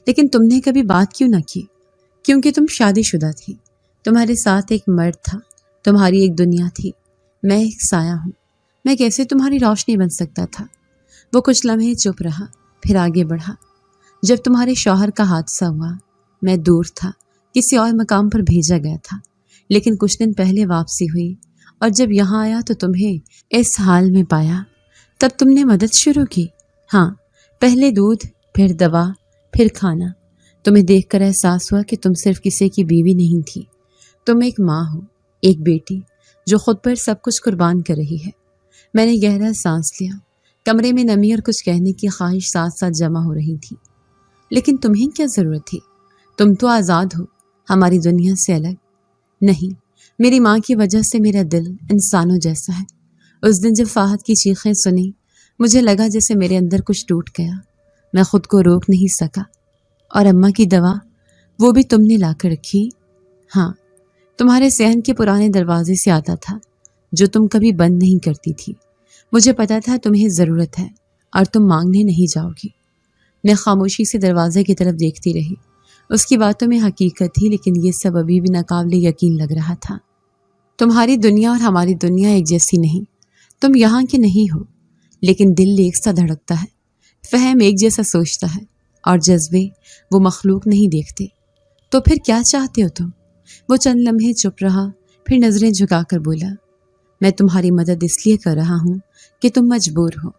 لیکن تم نے کبھی بات کیوں نہ کی؟ کیونکہ تم شادی شدہ تھی، تمہارے ساتھ ایک مرد تھا، تمہاری ایک دنیا تھی، میں ایک سایہ ہوں، میں کیسے تمہاری روشنی بن سکتا تھا؟ وہ کچھ لمحے چپ رہا، پھر آگے بڑھا۔ جب تمہارے شوہر کا حادثہ ہوا میں دور تھا، کسی اور مقام پر بھیجا گیا تھا، لیکن کچھ دن پہلے واپسی ہوئی، اور جب یہاں آیا تو تمہیں اس حال میں پایا۔ تب تم نے مدد شروع کی۔ ہاں، پہلے دودھ، پھر دوا، پھر کھانا۔ تمہیں دیکھ کر احساس ہوا کہ تم صرف کسی کی بیوی نہیں تھی، تم ایک ماں ہو، ایک بیٹی جو خود پر سب کچھ قربان کر رہی ہے۔ میں نے گہرا سانس لیا، کمرے میں نمی اور کچھ کہنے کی خواہش ساتھ ساتھ جمع ہو رہی تھی۔ لیکن تمہیں کیا ضرورت تھی؟ تم تو آزاد ہو، ہماری دنیا سے الگ۔ نہیں، میری ماں کی وجہ سے میرا دل انسانوں جیسا ہے۔ اس دن جب فہد کی چیخیں سنی، مجھے لگا جیسے میرے اندر کچھ ٹوٹ گیا، میں خود کو روک نہیں سکا۔ اور اماں کی دوا، وہ بھی تم نے لا کر رکھی؟ ہاں، تمہارے صحن کے پرانے دروازے سے آتا تھا جو تم کبھی بند نہیں کرتی تھی۔ مجھے پتا تھا تمہیں ضرورت ہے اور تم مانگنے نہیں جاؤ گی۔ میں خاموشی سے دروازے کی طرف دیکھتی رہی۔ اس کی باتوں میں حقیقت تھی، لیکن یہ سب ابھی بھی ناقابل یقین لگ رہا تھا۔ تمہاری دنیا اور ہماری دنیا ایک جیسی نہیں، تم یہاں کے نہیں ہو، لیکن دل ایک سا دھڑکتا ہے، فہم ایک جیسا سوچتا ہے، اور جذبے وہ مخلوق نہیں دیکھتے۔ تو پھر کیا چاہتے ہو تم؟ وہ چند لمحے چپ رہا، پھر نظریں جھکا کر بولا، میں تمہاری مدد اس لیے کر رہا ہوں کہ تم مجبور ہو،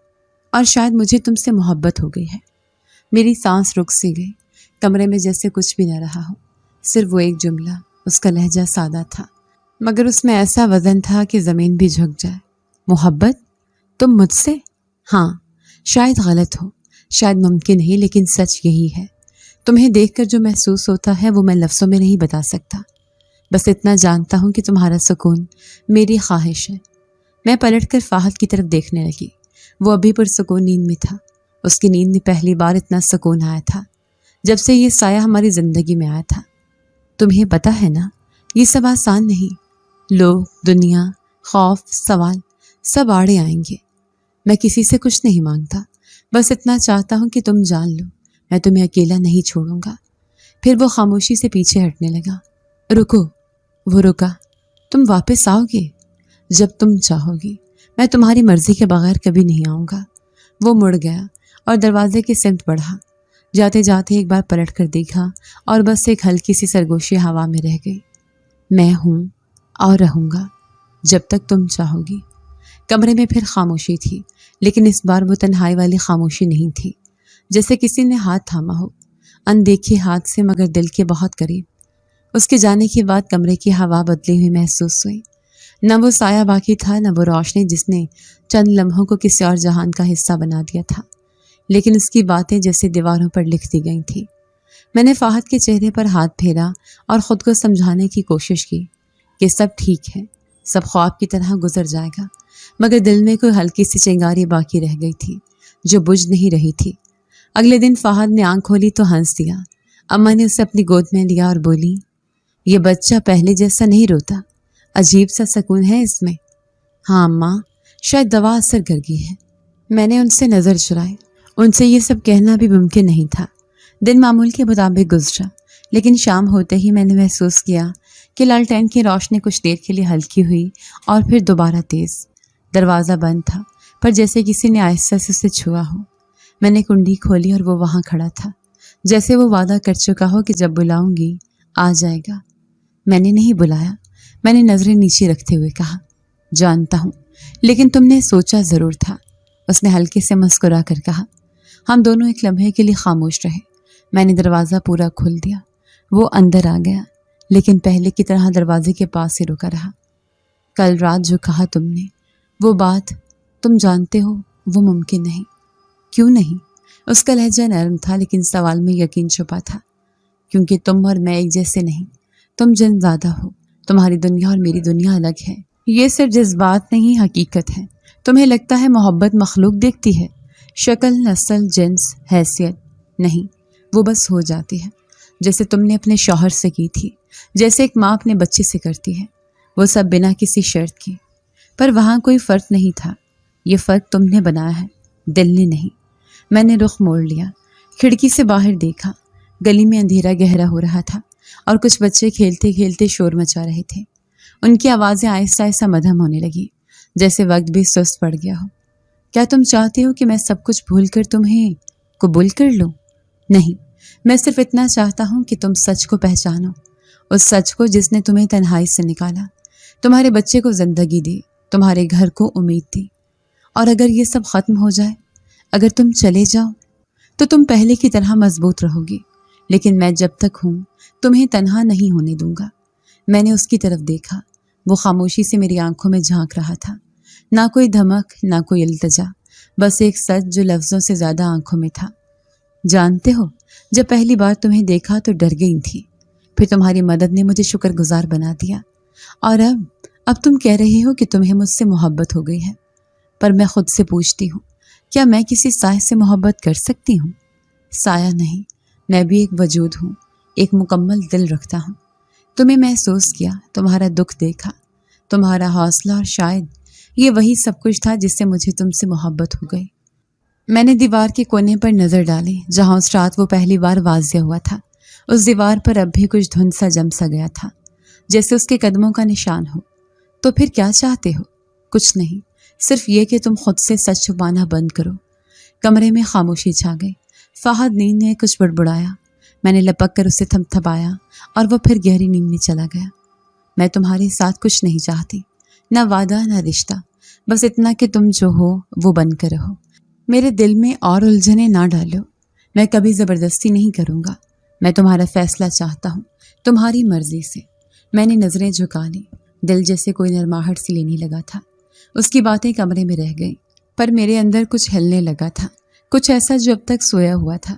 اور شاید مجھے تم سے محبت ہو گئی ہے۔ میری سانس رک سی گئی، کمرے میں جیسے کچھ بھی نہ رہا ہو، صرف وہ ایک جملہ۔ اس کا لہجہ سادہ تھا، مگر اس میں ایسا وزن تھا کہ زمین بھی جھک جائے۔ محبت؟ تم مجھ سے؟ ہاں، شاید غلط ہو، شاید ممکن نہیں، لیکن سچ یہی ہے۔ تمہیں دیکھ کر جو محسوس ہوتا ہے وہ میں لفظوں میں نہیں بتا سکتا۔ بس اتنا جانتا ہوں کہ تمہارا سکون میری خواہش ہے۔ میں پلٹ کر فہد کی طرف دیکھنے لگی۔ وہ ابھی پرسکون نیند میں تھا۔ اس کی نیند میں پہلی بار اتنا سکون آیا تھا جب سے یہ سایہ ہماری زندگی میں آیا تھا۔ تمہیں پتا ہے نا، یہ سب آسان نہیں۔ لوگ، دنیا، خوف، سوال، سب آڑے آئیں گے۔ میں کسی سے کچھ نہیں مانگتا، بس اتنا چاہتا ہوں کہ تم جان لو میں تمہیں اکیلا نہیں چھوڑوں گا۔ پھر وہ خاموشی سے پیچھے ہٹنے لگا۔ رکو، وہ رکا۔ تم واپس آؤ گے؟ جب تم چاہو گی، میں تمہاری مرضی کے بغیر کبھی نہیں آؤں گا۔ وہ مڑ گیا اور دروازے کی سمت بڑھا۔ جاتے جاتے ایک بار پلٹ کر دیکھا اور بس ایک ہلکی سی سرگوشی ہوا میں رہ گئی۔ میں ہوں اور رہوں گا جب تک تم چاہو گی۔ کمرے میں پھر خاموشی تھی، لیکن اس بار وہ تنہائی والی خاموشی نہیں تھی، جیسے کسی نے ہاتھ تھاما ہو، اندیکھے ہاتھ سے مگر دل کے بہت قریب۔ اس کے جانے کے بعد کمرے کی ہوا بدلی ہوئی محسوس ہوئی۔ نہ وہ سایہ باقی تھا، نہ وہ روشنی جس نے چند لمحوں کو کسی اور جہان کا حصہ بنا دیا تھا، لیکن اس کی باتیں جیسے دیواروں پر لکھ دی گئی تھیں۔ میں نے فہد کے چہرے پر ہاتھ پھیرا اور خود کو سمجھانے کی کوشش کی کہ سب ٹھیک ہے، سب خواب کی طرح گزر جائے گا، مگر دل میں کوئی ہلکی سی چنگاری باقی رہ گئی تھی جو بجھ نہیں رہی تھی۔ اگلے دن فہد نے آنکھ کھولی تو ہنس دیا۔ اماں نے اسے اپنی گود میں لیا اور بولی، یہ بچہ پہلے جیسا نہیں روتا، عجیب سا سکون ہے اس میں۔ ہاں اماں، شاید دوا اثر کر گئی ہے۔ میں نے ان سے نظر چرائی، ان سے یہ سب کہنا بھی ممکن نہیں تھا۔ دن معمول کے مطابق گزرا، لیکن شام ہوتے ہی میں نے محسوس کیا کہ لالٹین کی روشنی کچھ دیر کے لیے ہلکی ہوئی اور پھر دوبارہ تیز۔ دروازہ بند تھا، پر جیسے کسی نے آہستہ سے اسے چھوا ہو۔ میں نے کنڈی کھولی اور وہ وہاں کھڑا تھا، جیسے وہ وعدہ کر چکا ہو کہ جب بلاؤں گی آ جائے گا۔ میں نے نہیں بلایا، میں نے نظریں نیچے رکھتے ہوئے کہا، جانتا ہوں، لیکن تم نے سوچا ضرور تھا۔ اس نے ہلکے سے مسکرا کر کہا۔ ہم دونوں ایک لمحے کے لیے خاموش رہے۔ میں نے دروازہ پورا کھول دیا۔ وہ اندر آ گیا، لیکن پہلے کی طرح دروازے کے پاس ہی رکا رہا۔ کل رات جو کہا تم نے، وہ بات تم جانتے ہو وہ ممکن نہیں۔ کیوں نہیں؟ اس کا لہجہ نرم تھا، لیکن سوال میں یقین چھپا تھا۔ کیونکہ تم اور میں ایک جیسے نہیں، تم جن زیادہ ہو، تمہاری دنیا اور میری دنیا الگ ہے۔ یہ صرف جذبات نہیں، حقیقت ہے۔ تمہیں لگتا ہے محبت مخلوق دیکھتی ہے، شکل، نسل، جنس، حیثیت؟ نہیں، وہ بس ہو جاتی ہے، جیسے تم نے اپنے شوہر سے کی تھی، جیسے ایک ماں اپنے بچے سے کرتی ہے، وہ سب بنا کسی شرط کی۔ پر وہاں کوئی فرق نہیں تھا، یہ فرق تم نے بنایا ہے، دل نے نہیں۔ میں نے رخ موڑ لیا، کھڑکی سے باہر دیکھا۔ گلی میں اندھیرا گہرا ہو رہا تھا اور کچھ بچے کھیلتے کھیلتے شور مچا رہے تھے۔ ان کی آوازیں آہستہ آہستہ مدھم ہونے لگی، جیسے وقت بھی سست پڑ گیا ہو۔ کیا تم چاہتے ہو کہ میں سب کچھ بھول کر تمہیں قبول کر لوں؟ نہیں، میں صرف اتنا چاہتا ہوں کہ تم سچ کو پہچانو، اس سچ کو جس نے تمہیں تنہائی سے نکالا، تمہارے بچے کو زندگی دی، تمہارے گھر کو امید دی۔ اور اگر یہ سب ختم ہو جائے، اگر تم چلے جاؤ، تو تم پہلے کی طرح مضبوط رہو گی، لیکن میں جب تک ہوں تمہیں تنہا نہیں ہونے دوں گا۔ میں نے اس کی طرف دیکھا، وہ خاموشی سے میری آنکھوں میں جھانک رہا تھا، نہ کوئی دھمک، نہ کوئی التجا، بس ایک سچ جو لفظوں سے زیادہ آنکھوں میں تھا۔ جانتے ہو، جب پہلی بار تمہیں دیکھا تو ڈر گئی تھی، پھر تمہاری مدد نے مجھے شکر گزار بنا دیا، اور اب تم کہہ رہے ہو کہ تمہیں مجھ سے محبت ہو گئی ہے۔ پر میں خود سے پوچھتی ہوں، کیا میں کسی سائے سے محبت کر سکتی ہوں؟ سایہ نہیں، میں بھی ایک وجود ہوں، ایک مکمل دل رکھتا ہوں۔ تمہیں محسوس کیا، تمہارا دکھ دیکھا، تمہارا حوصلہ، اور شاید یہ وہی سب کچھ تھا جس سے مجھے تم سے محبت ہو گئی۔ میں نے دیوار کے کونے پر نظر ڈالی جہاں اس رات وہ پہلی بار واضح ہوا تھا۔ اس دیوار پر اب بھی کچھ دھند سا جم سا گیا تھا، جیسے اس کے قدموں کا نشان ہو۔ تو پھر کیا چاہتے ہو؟ کچھ نہیں، صرف یہ کہ تم خود سے سچ چھپانا بند کرو۔ کمرے میں خاموشی چھا گئی۔ فہد نیند نے کچھ بڑبڑایا، میں نے لپک کر اسے تھپتھپایا اور وہ پھر گہری نیند میں چلا گیا۔ میں تمہارے ساتھ کچھ نہیں چاہتی، نہ وعدہ نہ رشتہ، بس اتنا کہ تم جو ہو وہ بن کر رہو۔ میرے دل میں اور الجھنیں نہ ڈالو، میں کبھی زبردستی نہیں کروں گا۔ میں تمہارا فیصلہ چاہتا ہوں، تمہاری مرضی سے۔ میں نے نظریں جھکا لی، دل جیسے کوئی نرماہٹ سی لینے لگا تھا۔ اس کی باتیں کمرے میں رہ گئیں، پر میرے اندر کچھ ہلنے لگا تھا، کچھ ایسا جو اب تک سویا ہوا تھا۔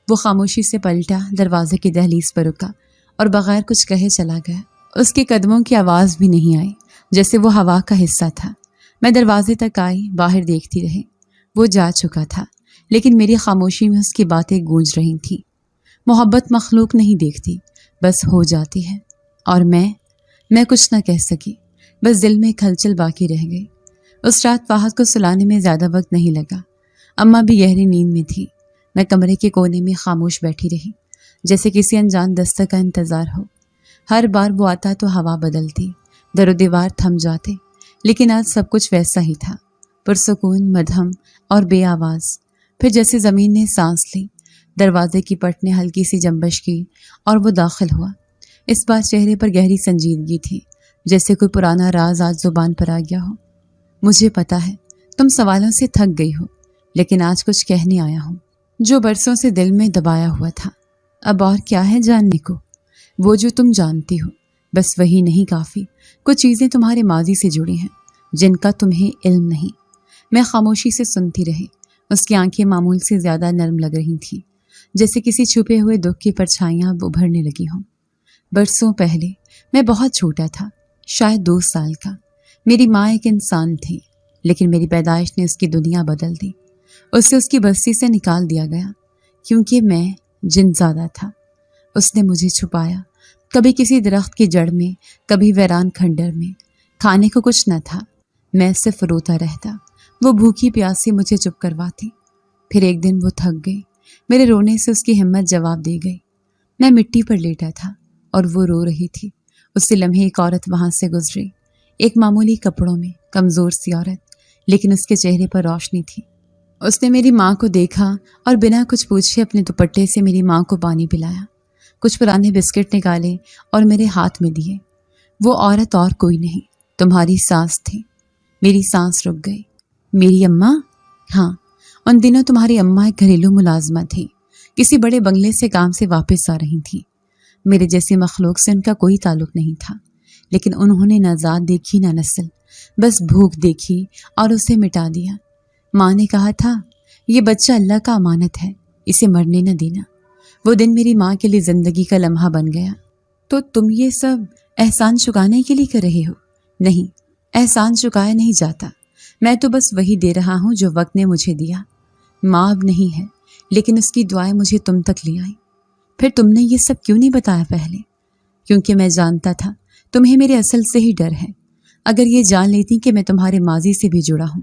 وہ خاموشی سے پلٹا، دروازے کی دہلیز پر رکا اور بغیر کچھ کہے چلا گیا۔ اس کے قدموں کی آواز بھی نہیں آئی، جیسے وہ ہوا کا حصہ تھا۔ میں دروازے تک آئی، باہر دیکھتی رہی۔ وہ جا چکا تھا، لیکن میری خاموشی میں اس کی باتیں گونج رہی تھیں۔ محبت مخلوق نہیں دیکھتی، بس ہو جاتی ہے۔ اور میں کچھ نہ کہہ سکی، بس دل میں کھلچل باقی رہ گئی۔ اس رات فہد کو سلانے میں زیادہ وقت نہیں لگا، اماں بھی گہری نیند میں تھی۔ میں کمرے کے کونے میں خاموش بیٹھی رہی، جیسے کسی انجان دستک کا انتظار ہو۔ ہر بار وہ آتا تو ہوا بدلتی، در و دیوار تھم جاتے، لیکن آج سب کچھ ویسا ہی تھا، پرسکون، مدھم اور بے آواز۔ پھر جیسے زمین نے سانس لی، دروازے کی پٹ نے ہلکی سی جنبش کی اور وہ داخل ہوا۔ اس بار چہرے پر گہری سنجیدگی تھی، جیسے کوئی پرانا راز آج زبان پر آ گیا ہو۔ مجھے پتا ہے تم سوالوں سے تھک گئی ہو، لیکن آج کچھ کہنے آیا ہوں جو برسوں سے دل میں دبایا ہوا تھا۔ اب اور کیا ہے جاننے کو؟ وہ جو تم جانتی ہو، بس وہی نہیں کافی۔ کچھ چیزیں تمہارے ماضی سے جڑی ہیں جن کا تمہیں علم نہیں۔ میں خاموشی سے سنتی رہی۔ اس کی آنکھیں معمول سے زیادہ نرم لگ رہی تھیں، جیسے کسی چھپے ہوئے دکھ کی پرچھائیاں اب ابھرنے لگی ہوں۔ برسوں پہلے میں بہت چھوٹا تھا، شاید 2 سال کا۔ میری ماں ایک انسان تھی، لیکن میری پیدائش نے اس کی دنیا بدل دی۔ اسے اس کی بستی سے نکال دیا گیا، کیونکہ میں جن زادہ تھا۔ اس نے مجھے چھپایا، کبھی کسی درخت کی جڑ میں، کبھی ویران کھنڈر میں۔ کھانے کو کچھ نہ تھا، میں صرف روتا رہتا۔ وہ بھوکی پیاسی مجھے چپ کرواتی۔ پھر ایک دن وہ تھک گئی، میرے رونے سے اس کی ہمت جواب دے گئی۔ میں مٹی پر لیٹا تھا اور وہ رو رہی تھی۔ اسی لمحے ایک عورت وہاں سے گزری، ایک معمولی کپڑوں میں، کمزور سی عورت، لیکن اس کے چہرے پر روشنی تھی۔ اس نے میری ماں کو دیکھا اور بنا کچھ پوچھے اپنے دوپٹے سے میری ماں کو پانی پلایا، کچھ پرانے بسکٹ نکالے اور میرے ہاتھ میں دیے۔ وہ عورت اور کوئی نہیں، تمہاری ساس تھی۔ میری سانس رک گئی۔ میری اماں؟ ہاں، ان دنوں تمہاری اماں ایک گھریلو ملازمہ تھی، کسی بڑے بنگلے سے کام سے واپس آ رہی تھی۔ میرے جیسی مخلوق سے ان کا کوئی تعلق نہیں تھا، لیکن انہوں نے نہ ذات دیکھی نہ نسل، بس بھوک دیکھی اور اسے مٹا دیا۔ ماں نے کہا تھا، یہ بچہ اللہ کا امانت ہے، اسے مرنے نہ دینا۔ وہ دن میری ماں کے لیے زندگی کا لمحہ بن گیا۔ تو تم یہ سب احسان چکانے کے لیے کر رہے ہو؟ نہیں، احسان چکایا نہیں جاتا، میں تو بس وہی دے رہا ہوں جو وقت نے مجھے دیا۔ ماں اب نہیں ہے، لیکن اس کی دعائیں مجھے تم تک لے آئیں۔ پھر تم نے یہ سب کیوں نہیں بتایا پہلے؟ کیونکہ میں جانتا تھا تمہیں میرے اصل سے ہی ڈر ہے۔ اگر یہ جان لیتی کہ میں تمہارے ماضی سے بھی جڑا ہوں،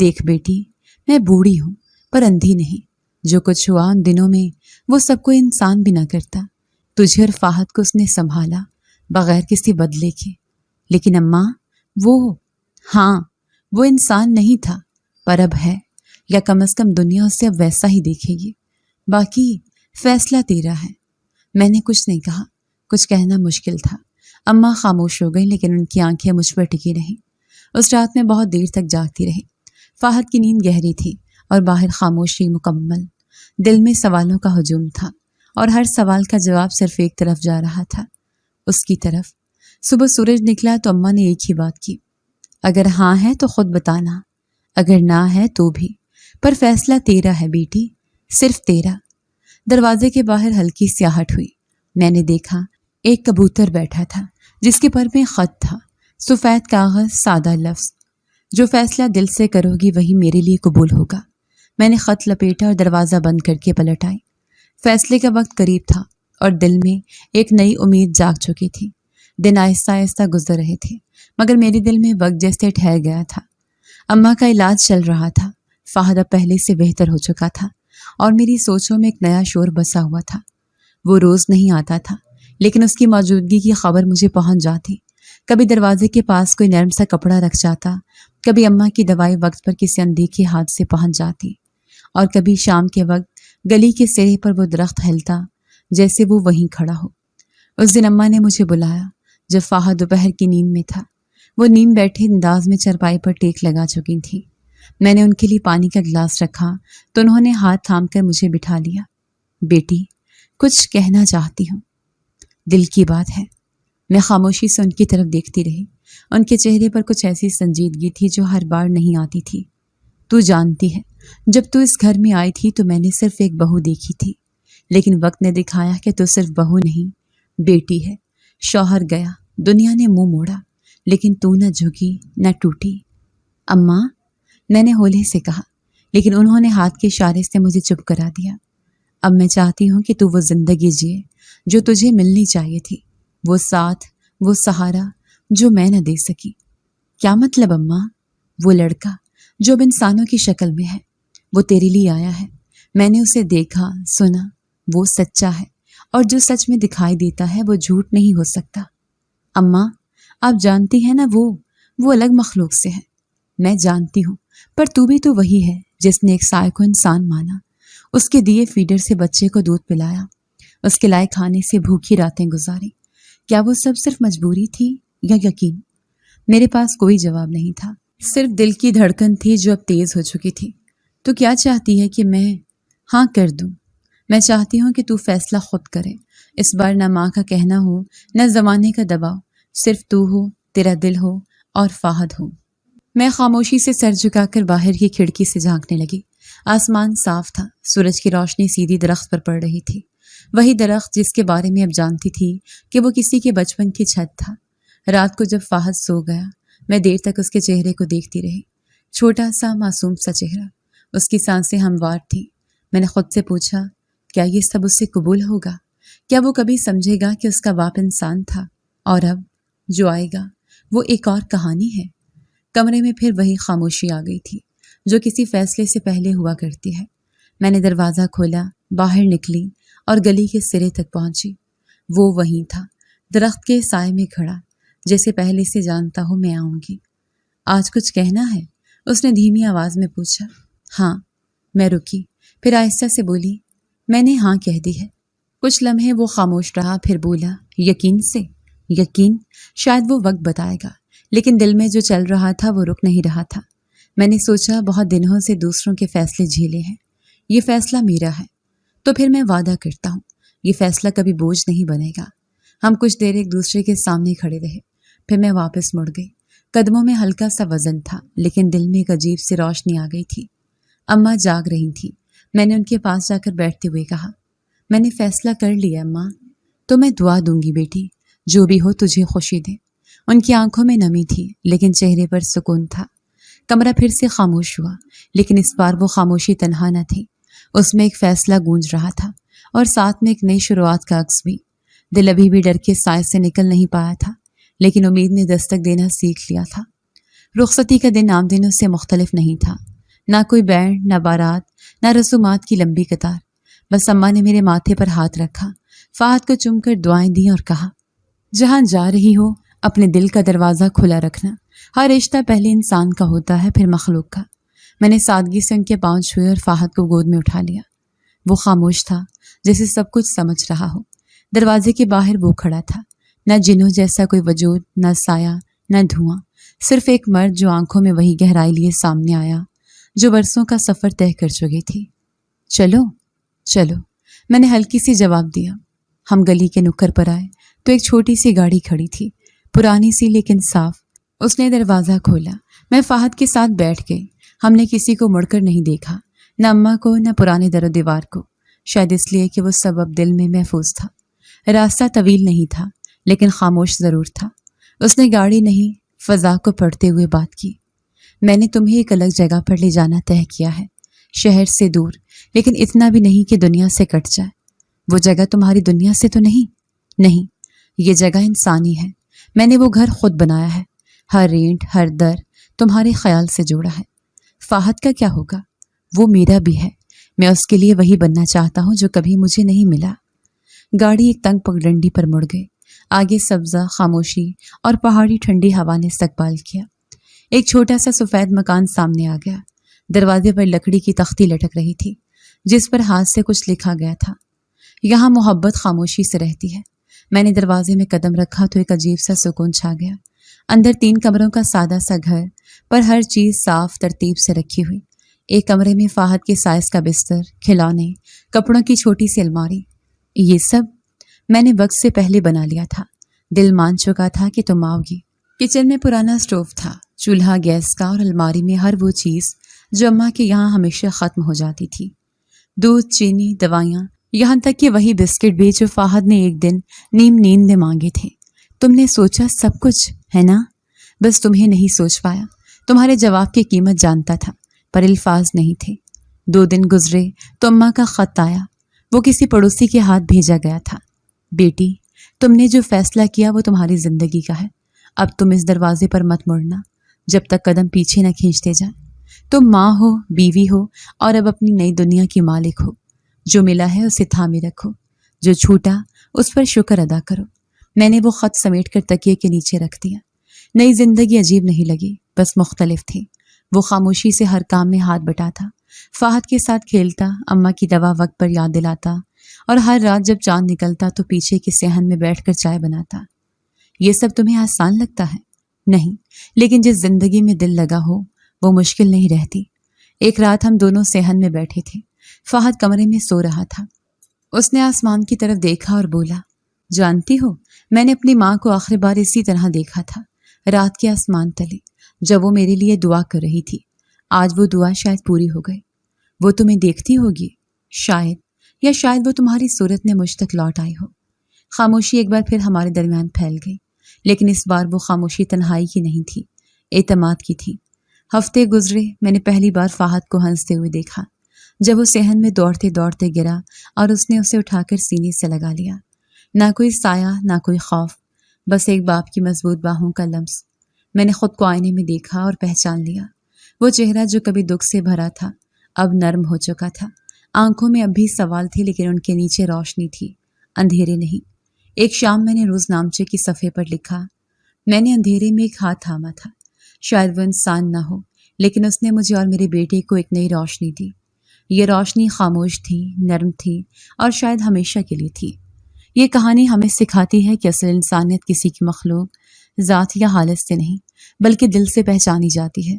دیکھ بیٹی، میں بوڑھی ہوں پر اندھی نہیں۔ جو کچھ ہوا ان دنوں میں وہ سب کوئی انسان بھی نہ کرتا۔ تجھے اور فہد کو اس نے سنبھالا بغیر کسی بدلے کے، لیکن اماں وہ انسان نہیں تھا، پر اب ہے، یا کم از کم دنیا اسے اب ویسا ہی دیکھے گی۔ باقی فیصلہ تیرا ہے۔ میں نے کچھ نہیں کہا، کچھ کہنا مشکل تھا۔ اماں خاموش ہو گئی، لیکن ان کی آنکھیں مجھ پر ٹکی رہیں۔ اس رات میں بہت دیر تک جاگتی رہی۔ فہد کی نیند گہری تھی اور باہر خاموشی مکمل۔ دل میں سوالوں کا ہجوم تھا اور ہر سوال کا جواب صرف ایک طرف جا رہا تھا، اس کی طرف۔ صبح سورج نکلا تو اماں نے ایک ہی بات کی، اگر ہاں ہے تو خود بتانا، اگر نہ ہے تو بھی، پر فیصلہ تیرا ہے بیٹی، صرف تیرا۔ دروازے کے باہر ہلکی سیاہٹ ہوئی۔ میں نے دیکھا ایک کبوتر بیٹھا تھا جس کے پر میں خط تھا، سفید کاغذ، سادہ لفظ، جو فیصلہ دل سے کرو گی وہی میرے لیے قبول ہوگا۔ میں نے خط لپیٹا اور دروازہ بند کر کے پلٹ آئی۔ فیصلے کا وقت قریب تھا اور دل میں ایک نئی امید جاگ چکی تھی۔ دن آہستہ آہستہ گزر رہے تھے، مگر میرے دل میں وقت جیسے ٹھہر گیا تھا۔ اماں کا علاج چل رہا تھا، فہد اب پہلے سے بہتر ہو چکا تھا اور میری سوچوں میں ایک نیا شور بسا ہوا تھا۔ وہ روز نہیں آتا تھا، لیکن اس کی موجودگی کی خبر مجھے پہنچ جاتی۔ کبھی دروازے کے پاس کوئی نرم سا کپڑا رکھ جاتا، کبھی اماں کی دوائی وقت پر کسی اندیکھے ہاتھ سے پہنچ جاتی، اور کبھی شام کے وقت گلی کے سرے پر وہ درخت ہلتا جیسے وہ وہیں کھڑا ہو۔ اس دن اماں نے مجھے بلایا جب فہد دوپہر کی نیند میں تھا۔ وہ نیم بیٹھے انداز میں چرپائی پر ٹیک لگا چکی تھی۔ میں نے ان کے لیے پانی کا گلاس رکھا تو انہوں نے ہاتھ تھام کر مجھے بٹھا لیا۔ بیٹی، کچھ کہنا چاہتی ہوں، دل کی بات ہے۔ میں خاموشی سے ان کی طرف دیکھتی رہی۔ ان کے چہرے پر کچھ ایسی سنجیدگی تھی جو ہر بار نہیں آتی تھی۔ تو جانتی ہے، جب تو اس گھر میں آئی تھی تو میں نے صرف ایک بہو دیکھی تھی، لیکن وقت نے دکھایا کہ تو صرف بہو نہیں، بیٹی ہے۔ شوہر گیا، دنیا نے منہ موڑا، لیکن تو نہ جھکی نہ ٹوٹی۔ اماں، میں نے ہولے سے کہا، لیکن انہوں نے ہاتھ کے اشارے سے مجھے چپ کرا دیا۔ اب میں چاہتی ہوں کہ تو وہ زندگی جیے جو تجھے ملنی چاہیے تھی، وہ ساتھ، وہ سہارا جو میں نہ دے سکی۔ کیا مطلب اماں؟ وہ لڑکا جو اب انسانوں کی شکل میں ہے، وہ تیرے لیے آیا ہے۔ میں نے اسے دیکھا، سنا، وہ سچا ہے، اور جو سچ میں دکھائی دیتا ہے وہ جھوٹ نہیں ہو سکتا۔ اماں، آپ جانتی ہیں نا وہ الگ مخلوق سے ہے۔ میں جانتی ہوں، پر تو بھی تو وہی ہے جس نے ایک سائے کو انسان مانا، اس کے دیے فیڈر سے بچے کو دودھ پلایا، اس کے لائے کھانے سے بھوکی راتیں گزاری۔ کیا وہ سب صرف مجبوری تھی یا یقین؟ میرے پاس کوئی جواب نہیں تھا، صرف دل کی دھڑکن تھی جو اب تیز ہو چکی تھی۔ تو کیا چاہتی ہے کہ میں ہاں کر دوں؟ میں چاہتی ہوں کہ تو فیصلہ خود کرے۔ اس بار نہ ماں کا کہنا ہو، نہ زمانے کا دباؤ، صرف تو ہو، تیرا دل ہو اور فہد ہو۔ میں خاموشی سے سر جھکا کر باہر کی کھڑکی سے جھانکنے لگی۔ آسمان صاف تھا، سورج کی روشنی سیدھی درخت پر پڑ رہی تھی، وہی درخت جس کے بارے میں اب جانتی تھی کہ وہ کسی کے بچپن کی چھت تھا۔ رات کو جب فہد سو گیا، میں دیر تک اس کے چہرے کو دیکھتی رہی۔ چھوٹا سا معصوم سا چہرہ، اس کی سانسیں ہموار تھیں۔ میں نے خود سے پوچھا، کیا یہ سب اس سے قبول ہوگا؟ کیا وہ کبھی سمجھے گا کہ اس کا باپ انسان تھا، اور اب جو آئے گا وہ ایک اور کہانی ہے؟ کمرے میں پھر وہی خاموشی آ گئی تھی جو کسی فیصلے سے پہلے ہوا کرتی ہے۔ میں نے دروازہ کھولا، باہر نکلی اور گلی کے سرے تک پہنچی۔ وہ وہیں تھا، درخت کے سائے میں کھڑا، جیسے پہلے سے جانتا ہو میں آؤں گی۔ آج کچھ کہنا ہے؟ اس نے دھیمی آواز میں پوچھا۔ ہاں، میں رکی، پھر آہستہ سے بولی، میں نے ہاں کہہ دی ہے۔ کچھ لمحے وہ خاموش رہا، پھر بولا، یقین سے؟ یقین شاید وہ وقت بتائے گا، لیکن دل میں جو چل رہا تھا وہ رک نہیں رہا تھا۔ میں نے سوچا، بہت دنوں سے دوسروں کے فیصلے جھیلے ہیں، یہ فیصلہ میرا ہے، تو پھر میں وعدہ کرتا ہوں یہ فیصلہ کبھی بوجھ نہیں بنے گا۔ ہم کچھ دیر ایک دوسرے کے سامنے کھڑے رہے، پھر میں واپس مڑ گئی۔ قدموں میں ہلکا سا وزن تھا، لیکن دل میں ایک عجیب سی روشنی آ گئی تھی۔ اماں جاگ رہی تھی۔ میں نے ان کے پاس جا کر بیٹھتے ہوئے کہا، میں نے فیصلہ کر لیا اماں، تو میں دعا دوں گی بیٹی، جو بھی ہو تجھے خوشی دے۔ ان کی آنکھوں میں نمی تھی، لیکن چہرے پر سکون تھا۔ کمرہ پھر سے خاموش ہوا، لیکن اس بار وہ خاموشی تنہا نہ تھی، اس میں ایک فیصلہ گونج رہا تھا، اور ساتھ میں ایک نئی شروعات کا عکس بھی۔ دل ابھی بھی ڈر کے سائے سے نکل نہیں پایا تھا، لیکن امید نے دستک دینا سیکھ لیا تھا۔ رخصتی کا دن عام دنوں سے مختلف نہیں تھا، نہ کوئی بینڈ، نہ بارات، نہ رسومات کی لمبی قطار۔ بس اماں نے میرے ماتھے پر ہاتھ رکھا، فہد کو چوم کر دعائیں دیں اور کہا، جہاں جا رہی ہو اپنے دل کا دروازہ کھلا رکھنا، ہر رشتہ پہلے انسان کا ہوتا ہے پھر مخلوق کا۔ میں نے سادگی سے ان کے پاؤں چھوئے اور فہد کو گود میں اٹھا لیا۔ وہ خاموش تھا، جیسے سب کچھ سمجھ رہا ہو۔ دروازے کے باہر وہ کھڑا تھا، نہ جنوں جیسا کوئی وجود، نہ سایہ، نہ دھواں، صرف ایک مرد جو آنکھوں میں وہی گہرائی لیے سامنے آیا جو برسوں کا سفر طے کر چکی تھی۔ چلو چلو، میں نے ہلکی سی جواب دیا۔ ہم گلی کے نکڑ پر آئے تو ایک چھوٹی سی گاڑی کھڑی تھی، پرانی سی لیکن صاف۔ اس نے دروازہ کھولا، میں فہد کے ساتھ بیٹھ گئی۔ ہم نے کسی کو مڑ کر نہیں دیکھا، نہ اماں کو، نہ پرانے در و دیوار کو، شاید اس لیے کہ وہ سب اب دل میں محفوظ تھا۔ راستہ طویل نہیں تھا لیکن خاموش ضرور تھا۔ اس نے گاڑی نہیں، فضا کو پڑھتے ہوئے بات کی۔ میں نے تمہیں ایک الگ جگہ پر لے جانا طے کیا ہے، شہر سے دور، لیکن اتنا بھی نہیں کہ دنیا سے کٹ جائے۔ وہ جگہ تمہاری دنیا سے تو نہیں، یہ جگہ انسانی ہے۔ میں نے وہ گھر خود بنایا ہے، ہر اینٹ، ہر در تمہارے خیال سے جوڑا ہے۔ فہد کا کیا ہوگا؟ وہ میرا بھی ہے، میں اس کے لیے وہی بننا چاہتا ہوں جو کبھی مجھے نہیں ملا۔ گاڑی ایک تنگ پگڈنڈی پر مڑ گئی، آگے سبزہ، خاموشی اور پہاڑی ٹھنڈی ہوا نے استقبال کیا۔ ایک چھوٹا سا سفید مکان سامنے آ گیا۔ دروازے پر لکڑی کی تختی لٹک رہی تھی جس پر ہاتھ سے کچھ لکھا گیا تھا، یہاں محبت خاموشی سے رہتی ہے۔ میں نے دروازے میں قدم رکھا تو ایک عجیب سا سکون چھا گیا۔ اندر 3 کمروں کا سادہ سا گھر، پر ہر چیز صاف ترتیب سے رکھی ہوئی۔ ایک کمرے میں فہد کے سائز کا بستر، کھلونے، کپڑوں کی چھوٹی سی الماری۔ یہ سب میں نے وقت سے پہلے بنا لیا تھا، دل مان چکا تھا کہ تم آؤ گی۔ کچن میں پرانا سٹوو تھا، چولہا گیس کا، اور الماری میں ہر وہ چیز جو اماں کے یہاں ہمیشہ ختم ہو جاتی تھی، دودھ، چینی، دوائیاں، یہاں تک کہ وہی بسکٹ بھی جو فہد نے ایک دن نیم نیند میں مانگے تھے۔ تم نے سوچا سب کچھ ہے نا، بس تمہیں نہیں سوچ پایا۔ تمہارے جواب کی قیمت جانتا تھا پر الفاظ نہیں تھے۔ 2 دن گزرے تو اماں کا خط آیا، وہ کسی پڑوسی کے ہاتھ بھیجا گیا تھا۔ بیٹی، تم نے جو فیصلہ کیا وہ تمہاری زندگی کا ہے، اب تم اس دروازے پر مت مڑنا جب تک قدم پیچھے نہ کھینچتے جائیں۔ تم ماں ہو، بیوی ہو، اور اب اپنی نئی دنیا کی مالک ہو۔ جو ملا ہے اسے تھامے رکھو، جو چھوٹا اس پر شکر ادا کرو۔ میں نے وہ خط سمیٹ کر تکیے کے نیچے رکھ دیا۔ نئی زندگی عجیب نہیں لگی، بس مختلف تھی۔ وہ خاموشی سے ہر کام میں ہاتھ بٹاتا، فہد کے ساتھ کھیلتا، اماں کی دوا وقت پر یاد دلاتا، اور ہر رات جب چاند نکلتا تو پیچھے کے صحن میں بیٹھ کر چائے بناتا۔ یہ سب تمہیں آسان لگتا ہے؟ نہیں، لیکن جس زندگی میں دل لگا ہو وہ مشکل نہیں رہتی۔ ایک رات ہم دونوں صحن میں بیٹھے تھے، فہد کمرے میں سو رہا تھا۔ اس نے آسمان کی طرف دیکھا اور بولا، جانتی ہو میں نے اپنی ماں کو آخری بار اسی طرح دیکھا تھا، رات کے آسمان تلے، جب وہ میرے لیے دعا کر رہی تھی۔ آج وہ دعا شاید پوری ہو گئی۔ وہ تمہیں دیکھتی ہوگی شاید، یا شاید وہ تمہاری صورت میں مجھ تک لوٹ آئی ہو۔ خاموشی ایک بار پھر ہمارے درمیان پھیل گئی، لیکن اس بار وہ خاموشی تنہائی کی نہیں تھی، اعتماد کی تھی۔ ہفتے گزرے، میں نے پہلی بار فہد کو ہنستے ہوئے دیکھا جب وہ صحن میں دوڑتے دوڑتے گرا اور اس نے اسے اٹھا کر سینے سے لگا لیا۔ نہ کوئی سایہ، نہ کوئی خوف، بس ایک باپ کی مضبوط باہوں کا لمس۔ میں نے خود کو آئینے میں دیکھا اور پہچان لیا۔ وہ چہرہ جو کبھی دکھ سے بھرا تھا اب نرم ہو چکا تھا۔ آنکھوں میں اب بھی سوال تھے لیکن ان کے نیچے روشنی تھی، اندھیرے نہیں۔ ایک شام میں نے روز نامچے کی صفحے پر لکھا، میں نے اندھیرے میں ایک ہاتھ تھاما تھا، شاید وہ انسان نہ ہو لیکن اس نے مجھے اور میرے بیٹے کو ایک نئی روشنی دی۔ یہ روشنی خاموش تھی، نرم تھی، اور شاید ہمیشہ کے لیے تھی۔ یہ کہانی ہمیں سکھاتی ہے کہ اصل انسانیت کسی کی مخلوق، ذات یا حالت سے نہیں بلکہ دل سے پہچانی جاتی ہے۔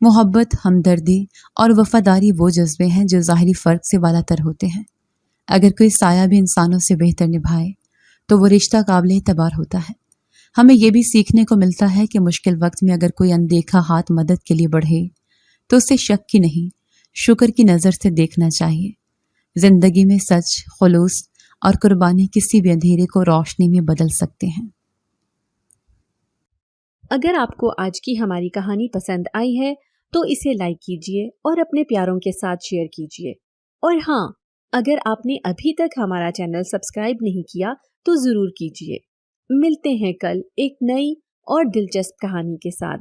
محبت، ہمدردی اور وفاداری وہ جذبے ہیں جو ظاہری فرق سے بالا تر ہوتے ہیں۔ اگر کوئی سایہ بھی انسانوں سے بہتر نبھائے تو وہ رشتہ قابل اعتبار ہوتا ہے۔ ہمیں یہ بھی سیکھنے کو ملتا ہے کہ مشکل وقت میں اگر کوئی اندیکھا ہاتھ مدد کے لیے بڑھے تو اسے شک کی نہیں، شکر کی نظر سے دیکھنا چاہیے۔ زندگی میں سچ، خلوص اور قربانی کسی بھی اندھیرے کو روشنی میں بدل سکتے ہیں۔ اگر آپ کو آج کی ہماری کہانی پسند آئی ہے تو اسے لائک کیجیے اور اپنے پیاروں کے ساتھ شیئر کیجیے، اور ہاں، اگر آپ نے ابھی تک ہمارا چینل سبسکرائب نہیں کیا تو ضرور کیجیے۔ ملتے ہیں کل ایک نئی اور دلچسپ کہانی کے ساتھ۔